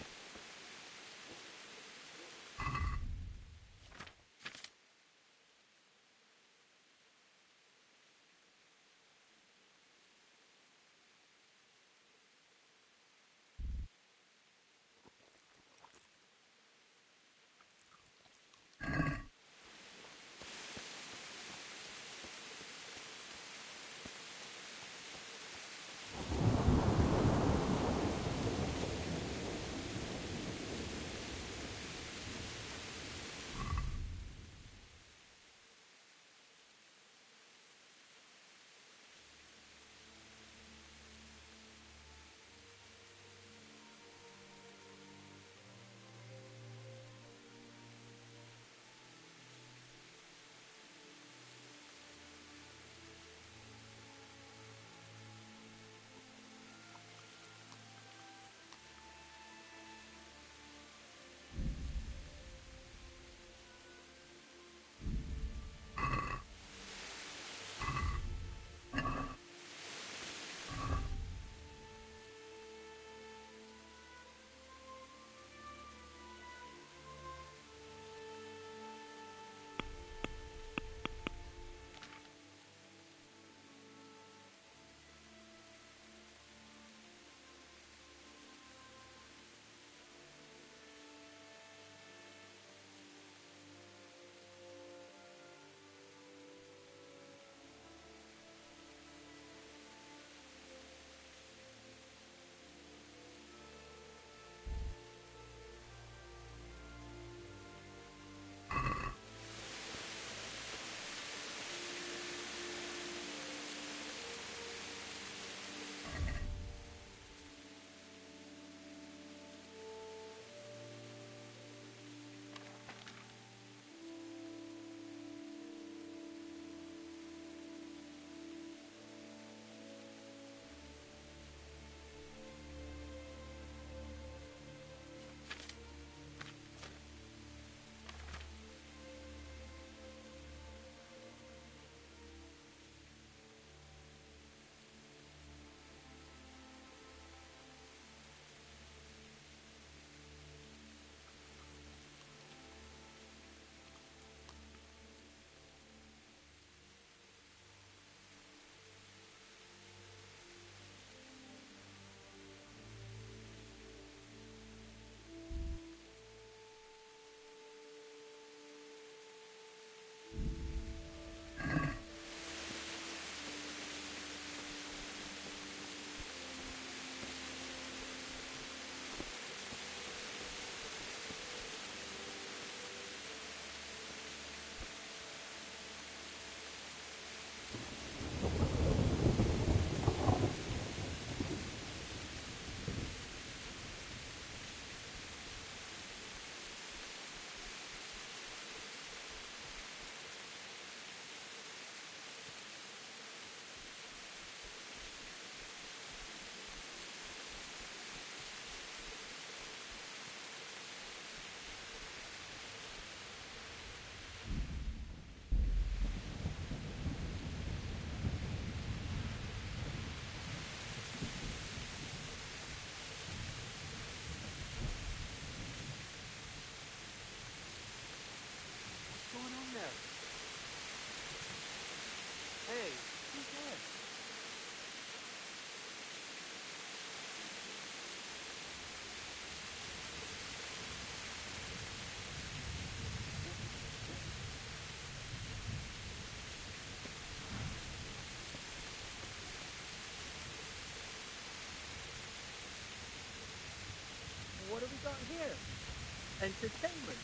entertainment.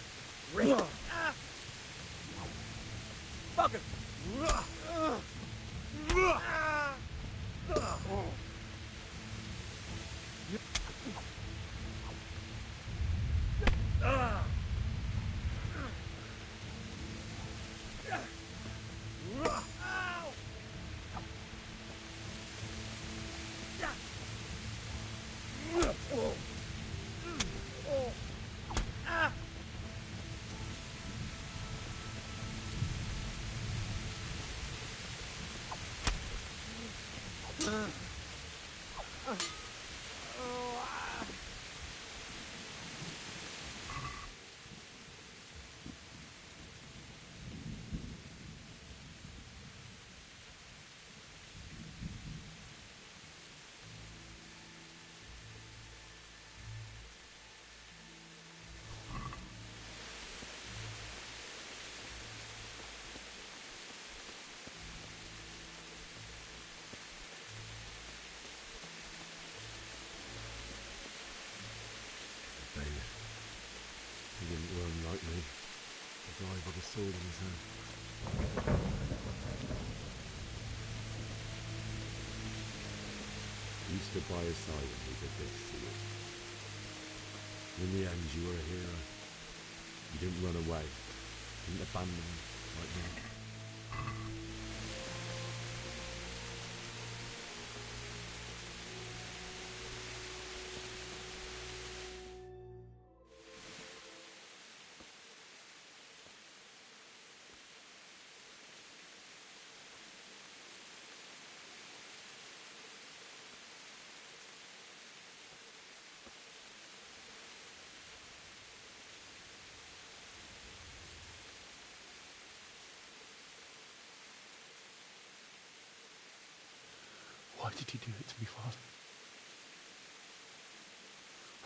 Great. Fucker. He didn't run like me. The guy with a sword in his hand. You stood by his side when he did this to you. In the end, you were a hero. You didn't run away. You didn't abandon me like me. Why did you do it to me, Father?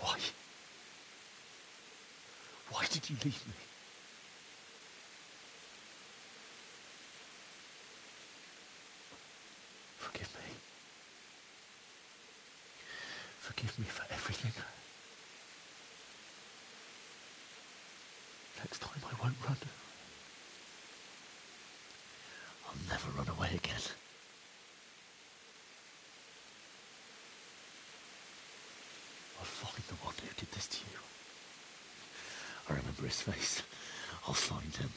Why? Why did you leave me? Forgive me. Forgive me for everything. Next time I won't run. I'll never run away again. I'll find the one who did this to you. I remember his face. I'll find him.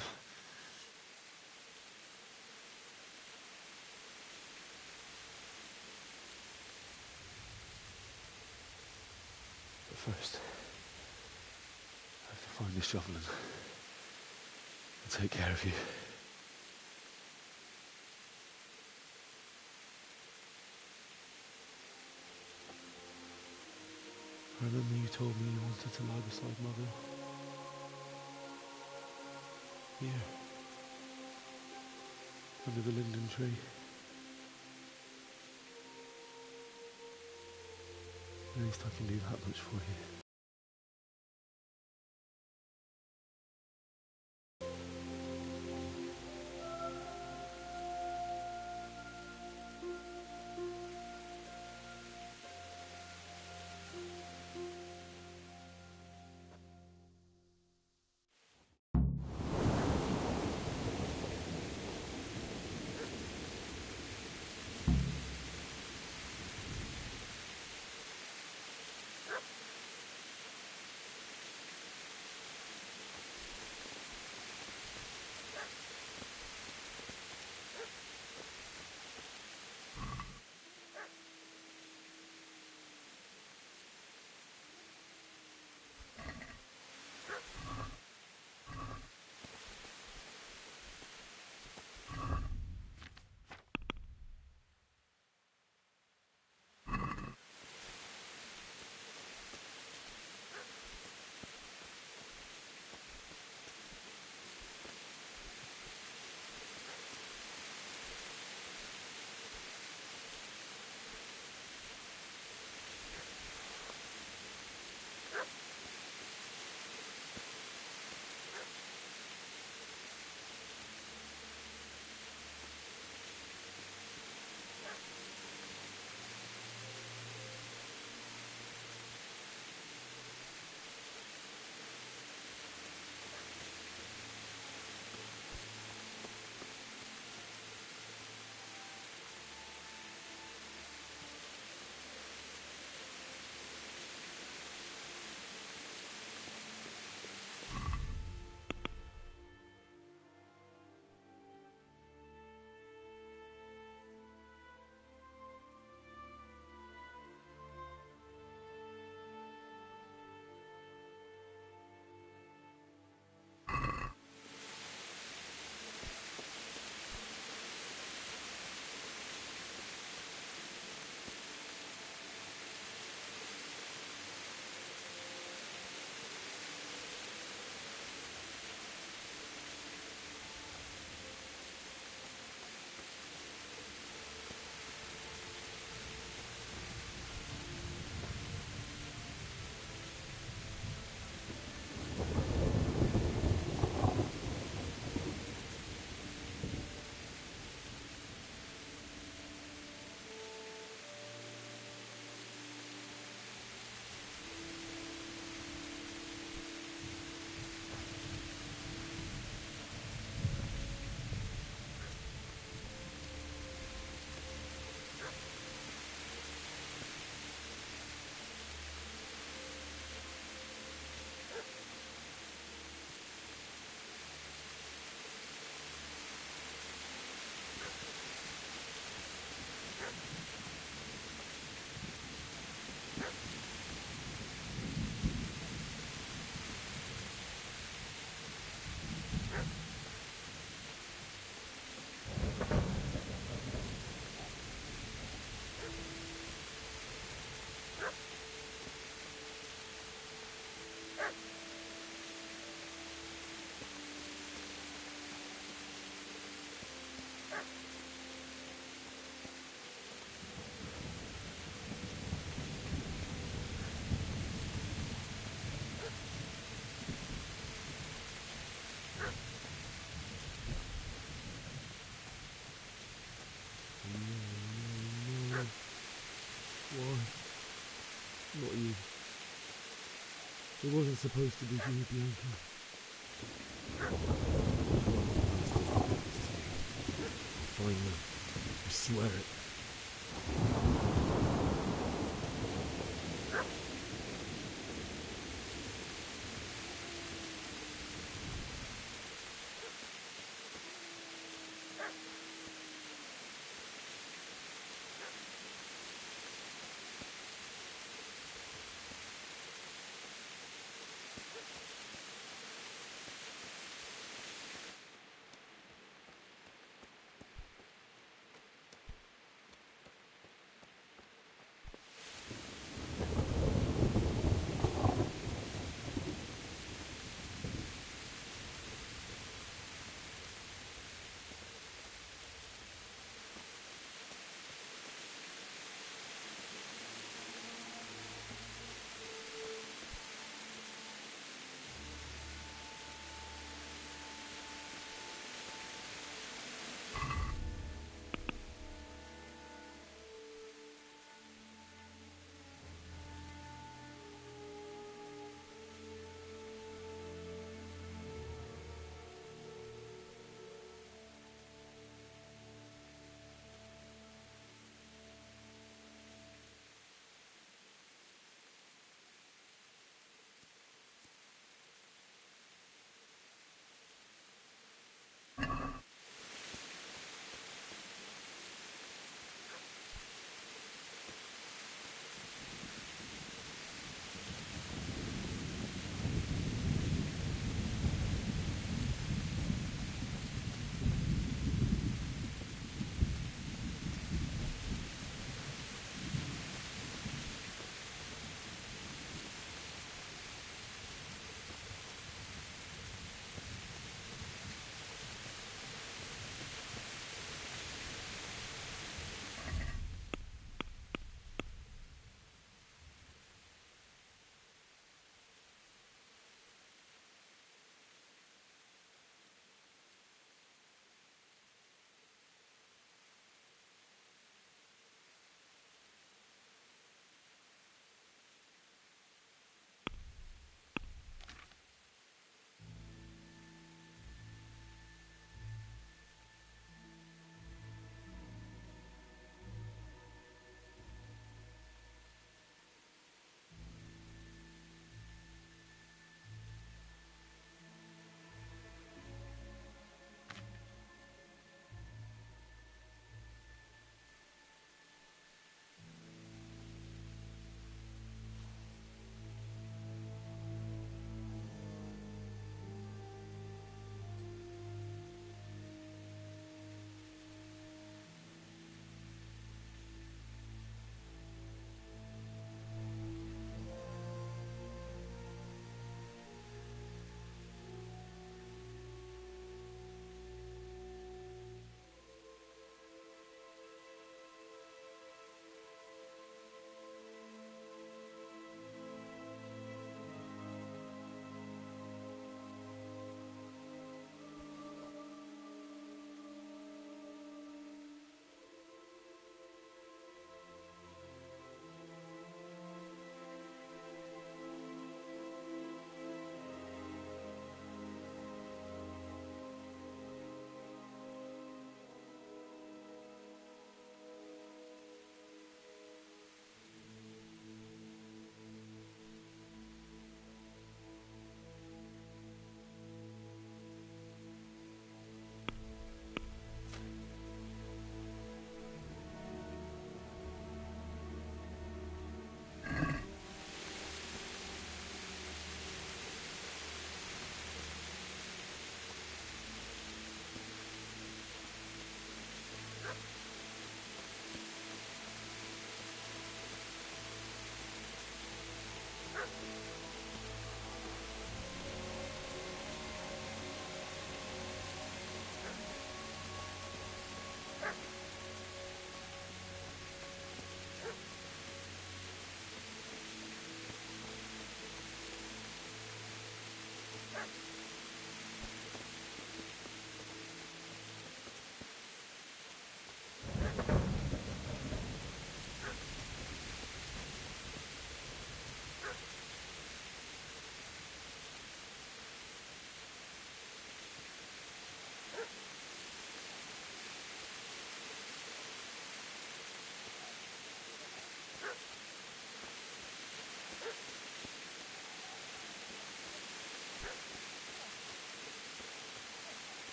But first, I have to find the shovel and take care of you. I remember you told me you wanted to lie beside Mother. Here. Under the linden tree. At least I can do that much for you. It wasn't supposed to be you, Bianca. Finally, I swear it.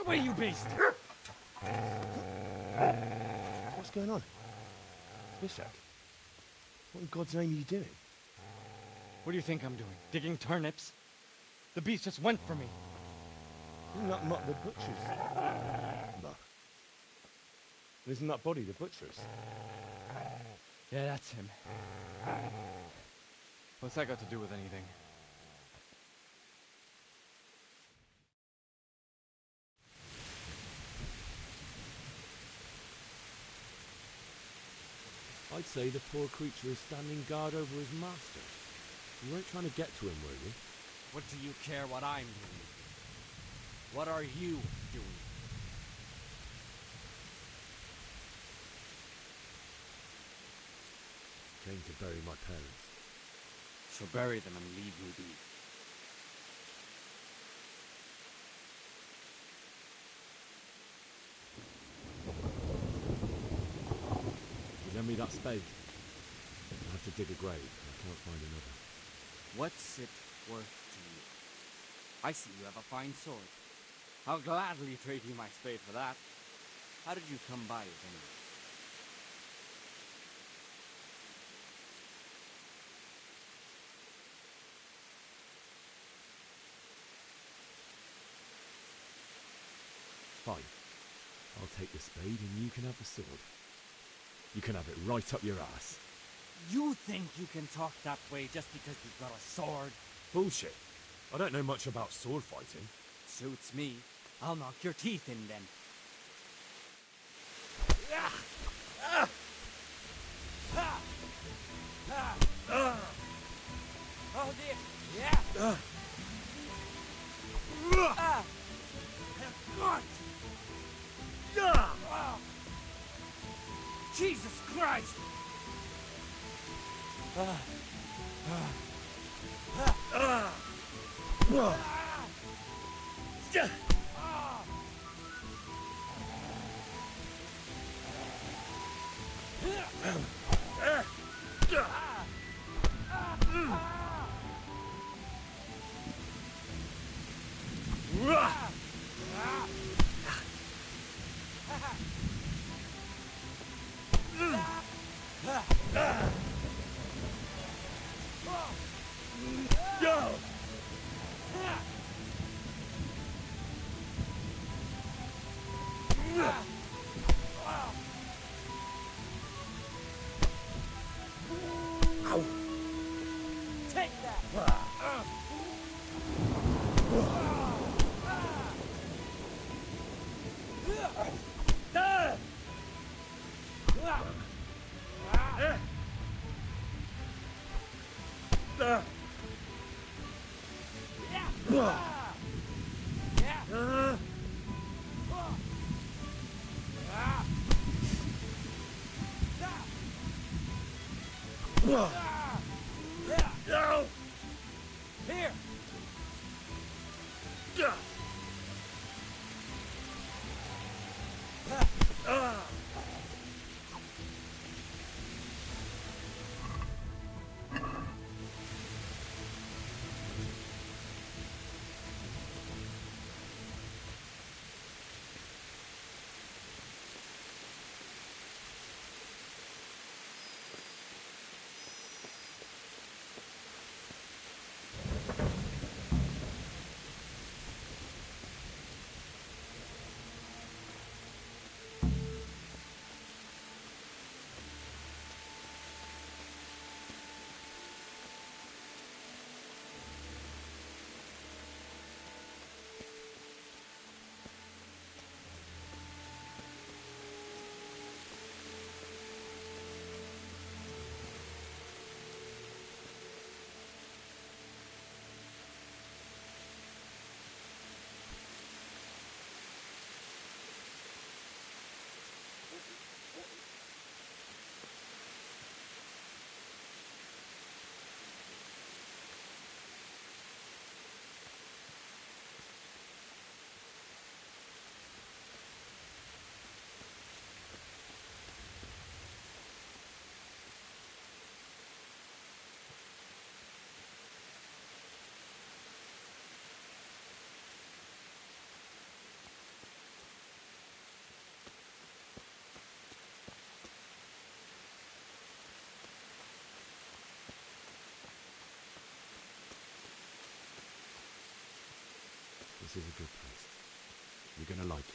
away, you beast! What's going on? Bishak? What in God's name are you doing? What do you think I'm doing? Digging turnips? The beast just went for me. Isn't that Mutt the butcher's? No. Isn't that body the butcher's? Yeah, that's him. What's that got to do with anything? I'd say the poor creature is standing guard over his master. You weren't trying to get to him, were you? What do you care what I'm doing? What are you doing? Came to bury my parents. So bury them and leave me be. You lend me that spade? I have to dig a grave. I can't find another. What's it worth to you? I see you have a fine sword. I'll gladly trade you my spade for that. How did you come by it anyway? Fine. I'll take the spade and you can have the sword. You can have it right up your ass. You think you can talk that way just because you've got a sword? Bullshit. I don't know much about sword fighting. Suits me. I'll knock your teeth in then. Oh dear. Yeah. God. Jesus Christ. Take that! Here! This is a good place. You're gonna like it.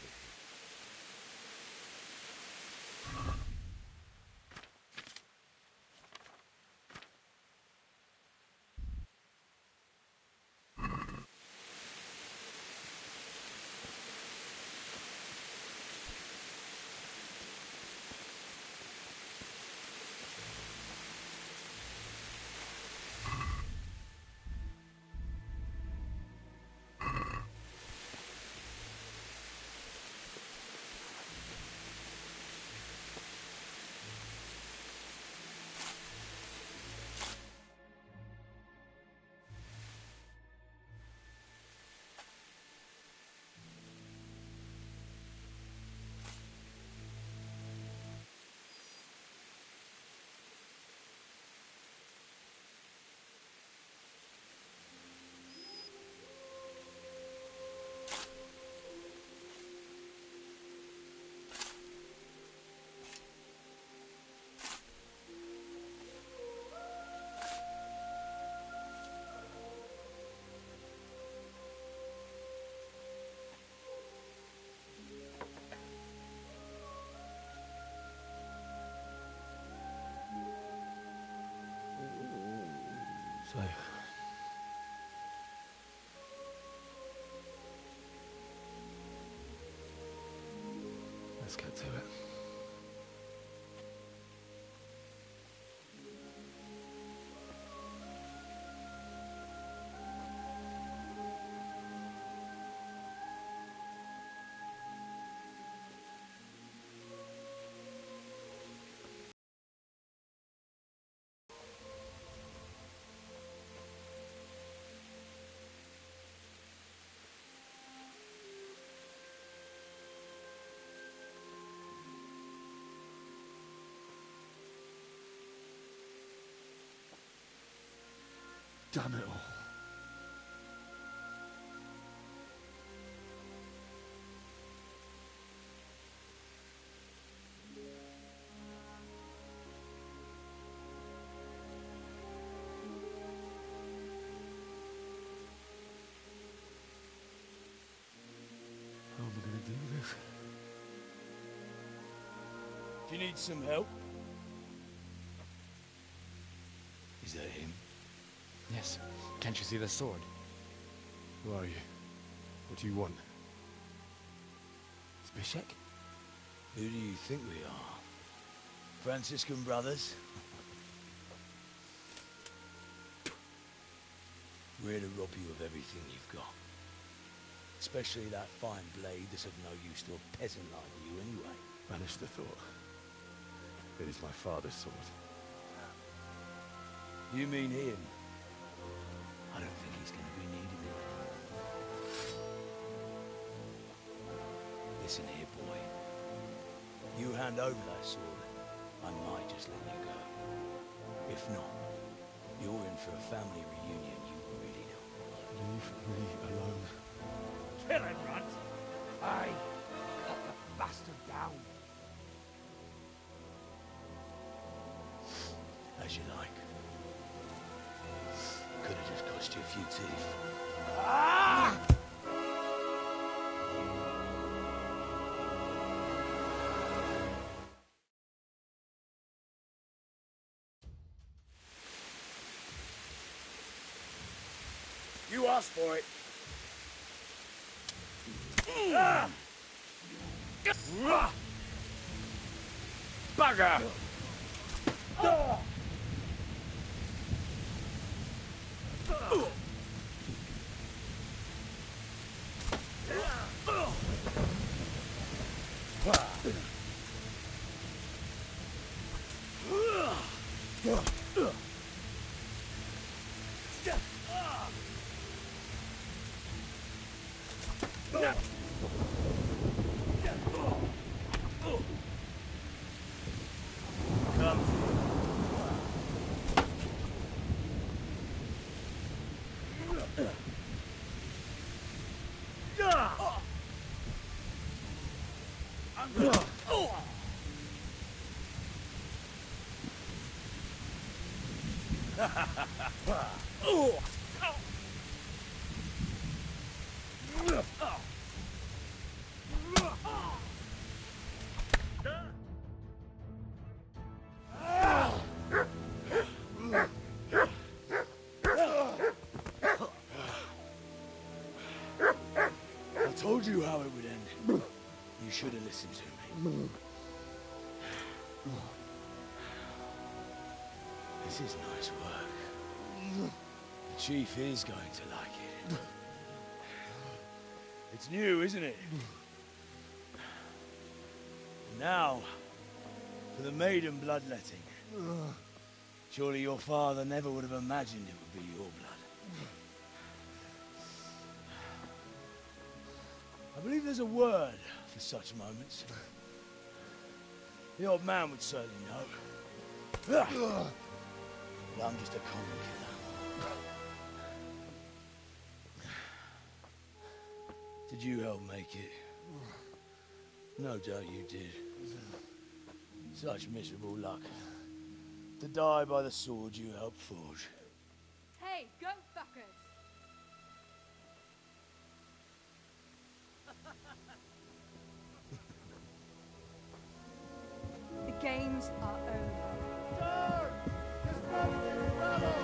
So, let's get to it. Damn it all. How am I going to do this? Do you need some help? Is that him? Yes. Can't you see the sword? Who are you? What do you want? Zbyszek? Who do you think we are? Franciscan brothers? We're here to rob you of everything you've got. Especially that fine blade that's of no use to a peasant like you anyway. Banish the thought. It is my father's sword. You mean him? I don't think he's going to be needed anymore. Listen here, boy. You hand over that sword, I might just let you go. If not, you're in for a family reunion you really don't. Leave me alone. Kill him, Runt! Aye! Cut the bastard down! As you like. Could have just cost you a few teeth. Ah! You asked for it. Ah! Bugger! Ah! told you how it would end. You should have listened to me. This is nice work. The Chief is going to like it. It's new, isn't it? Now, for the maiden bloodletting. Surely your father never would have imagined it would be your blood. I believe there's a word for such moments. The old man would certainly know. But I'm just a common killer. Did you help make it? No doubt you did. Such miserable luck. To die by the sword you helped forge. Hey, go fuckers! The games are over. Turn! Disperse these rebels!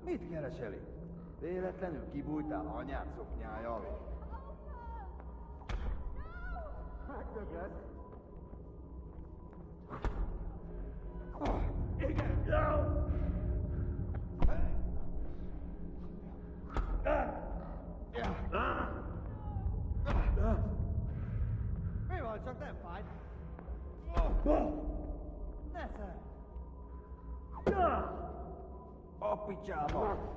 Mit keresel itt? Véletlenül kibújtál anyád szoknyája alól? Megdöglesz? Igen! Mi van, csak nem fáj? Ne szer! A picsába!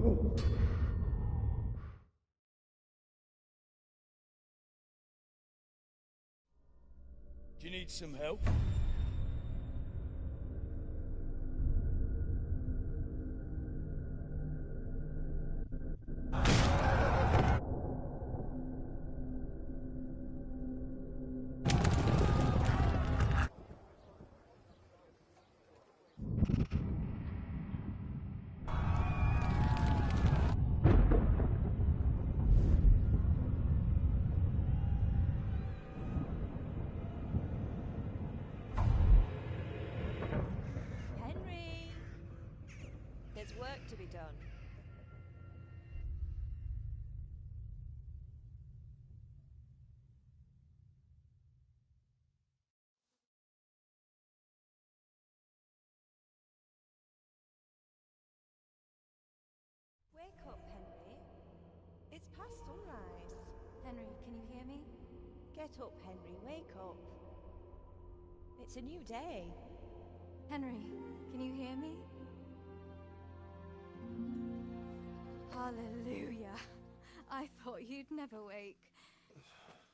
Do you need some help? Henry! There's work to be done. Wake up, Henry. It's past sunrise. Henry, can you hear me? Get up, Henry. Wake up. It's a new day. Henry, can you hear me? Hallelujah. I thought you'd never wake.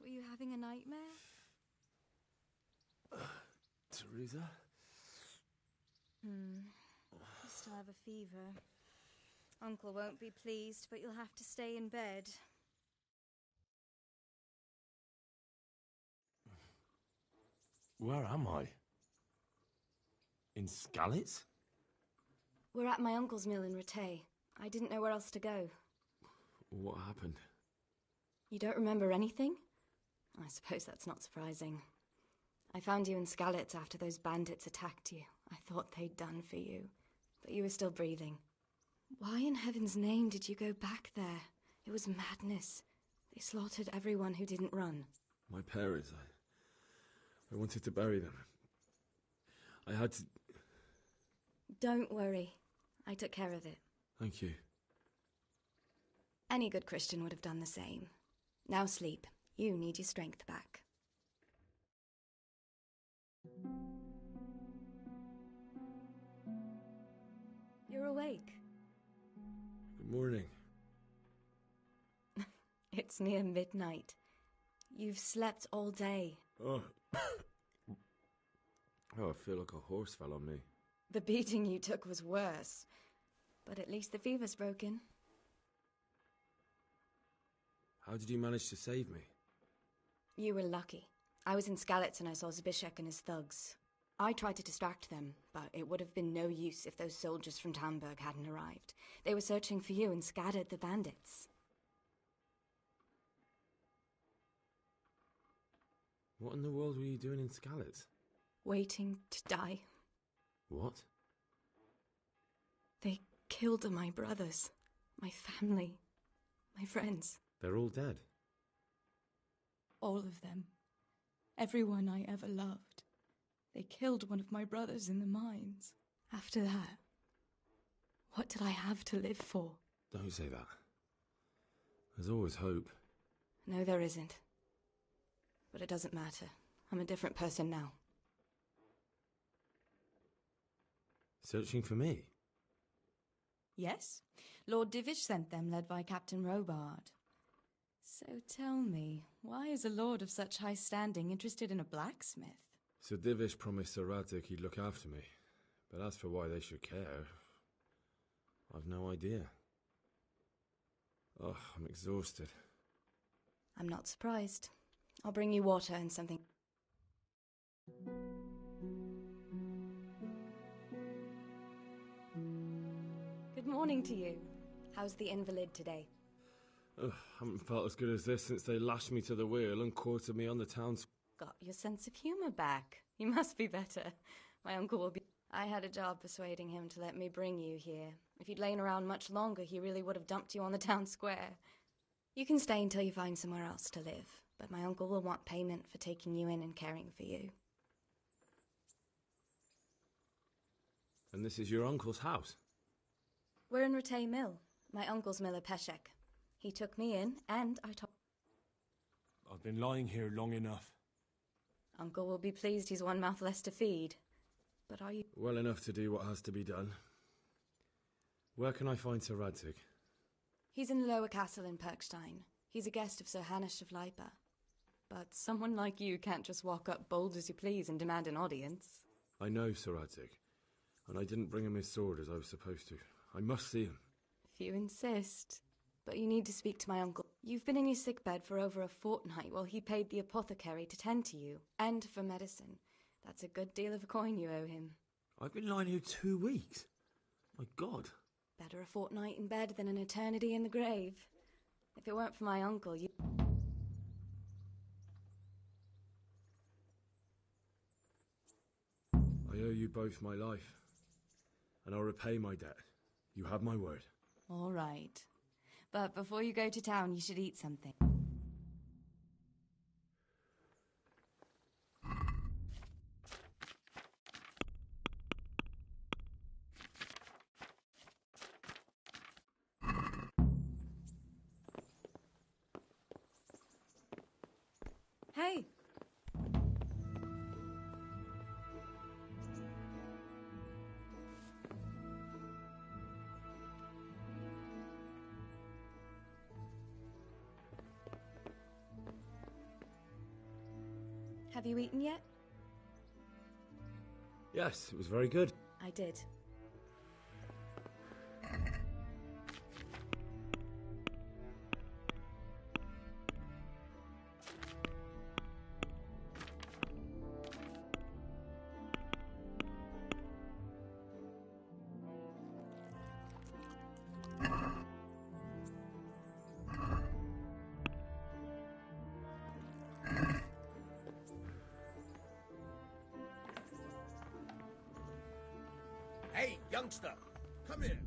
Were you having a nightmare? Teresa? You still have a fever. Uncle won't be pleased, but you'll have to stay in bed. Where am I? In Skalitz? We're at my uncle's mill in Rattay. I didn't know where else to go. What happened? You don't remember anything? I suppose that's not surprising. I found you in Skalitz after those bandits attacked you. I thought they'd done for you, but you were still breathing. Why in heaven's name did you go back there? It was madness. They slaughtered everyone who didn't run. My parents, I wanted to bury them. I had to... Don't worry. I took care of it. Thank you. Any good Christian would have done the same. Now sleep. You need your strength back. You're awake. Good morning. It's near midnight. You've slept all day. Oh. Oh, I feel like a horse fell on me. The beating you took was worse. But at least the fever's broken. How did you manage to save me? You were lucky. I was in Skalitz and I saw Zbyszek and his thugs. I tried to distract them, but it would have been no use if those soldiers from Tamburg hadn't arrived. They were searching for you and scattered the bandits. What in the world were you doing in Skalitz? Waiting to die. What? They killed my brothers, my family, my friends. They're all dead. All of them. Everyone I ever loved. They killed one of my brothers in the mines. After that, what did I have to live for? Don't say that. There's always hope. No, there isn't. But it doesn't matter. I'm a different person now. Searching for me? Yes. Lord Divish sent them, led by Captain Robard. So tell me, why is a lord of such high standing interested in a blacksmith? Sir Divish promised Sir Radzig he'd look after me. But as for why they should care, I've no idea. Oh, I'm exhausted. I'm not surprised. I'll bring you water and something. Good morning to you. How's the invalid today? Haven't felt as good as this since they lashed me to the wheel and quartered me on the town's... Got your sense of humour back. You must be better. My uncle will be... I had a job persuading him to let me bring you here. If you'd lain around much longer, he really would have dumped you on the town square. You can stay until you find somewhere else to live, but my uncle will want payment for taking you in and caring for you. And this is your uncle's house? We're in Rattay Mill. My uncle's miller Peshek. He took me in, and I told... I've been lying here long enough. Uncle will be pleased he's one mouth less to feed. But are you... Well enough to do what has to be done. Where can I find Sir Radzig? He's in the lower castle in Perkstein. He's a guest of Sir Hanush of Leipa. But someone like you can't just walk up bold as you please and demand an audience. I know, Sir Radzig, and I didn't bring him his sword as I was supposed to. I must see him. If you insist. But you need to speak to my uncle. You've been in your sickbed for over a fortnight while he paid the apothecary to tend to you, and for medicine. That's a good deal of a coin you owe him. I've been lying here 2 weeks. My God. Better a fortnight in bed than an eternity in the grave. If it weren't for my uncle, you... I owe you both my life, and I'll repay my debt. You have my word. All right. But before you go to town, you should eat something. Hey! Have you eaten yet? Yes, it was very good. I did. Hey, youngster, come here.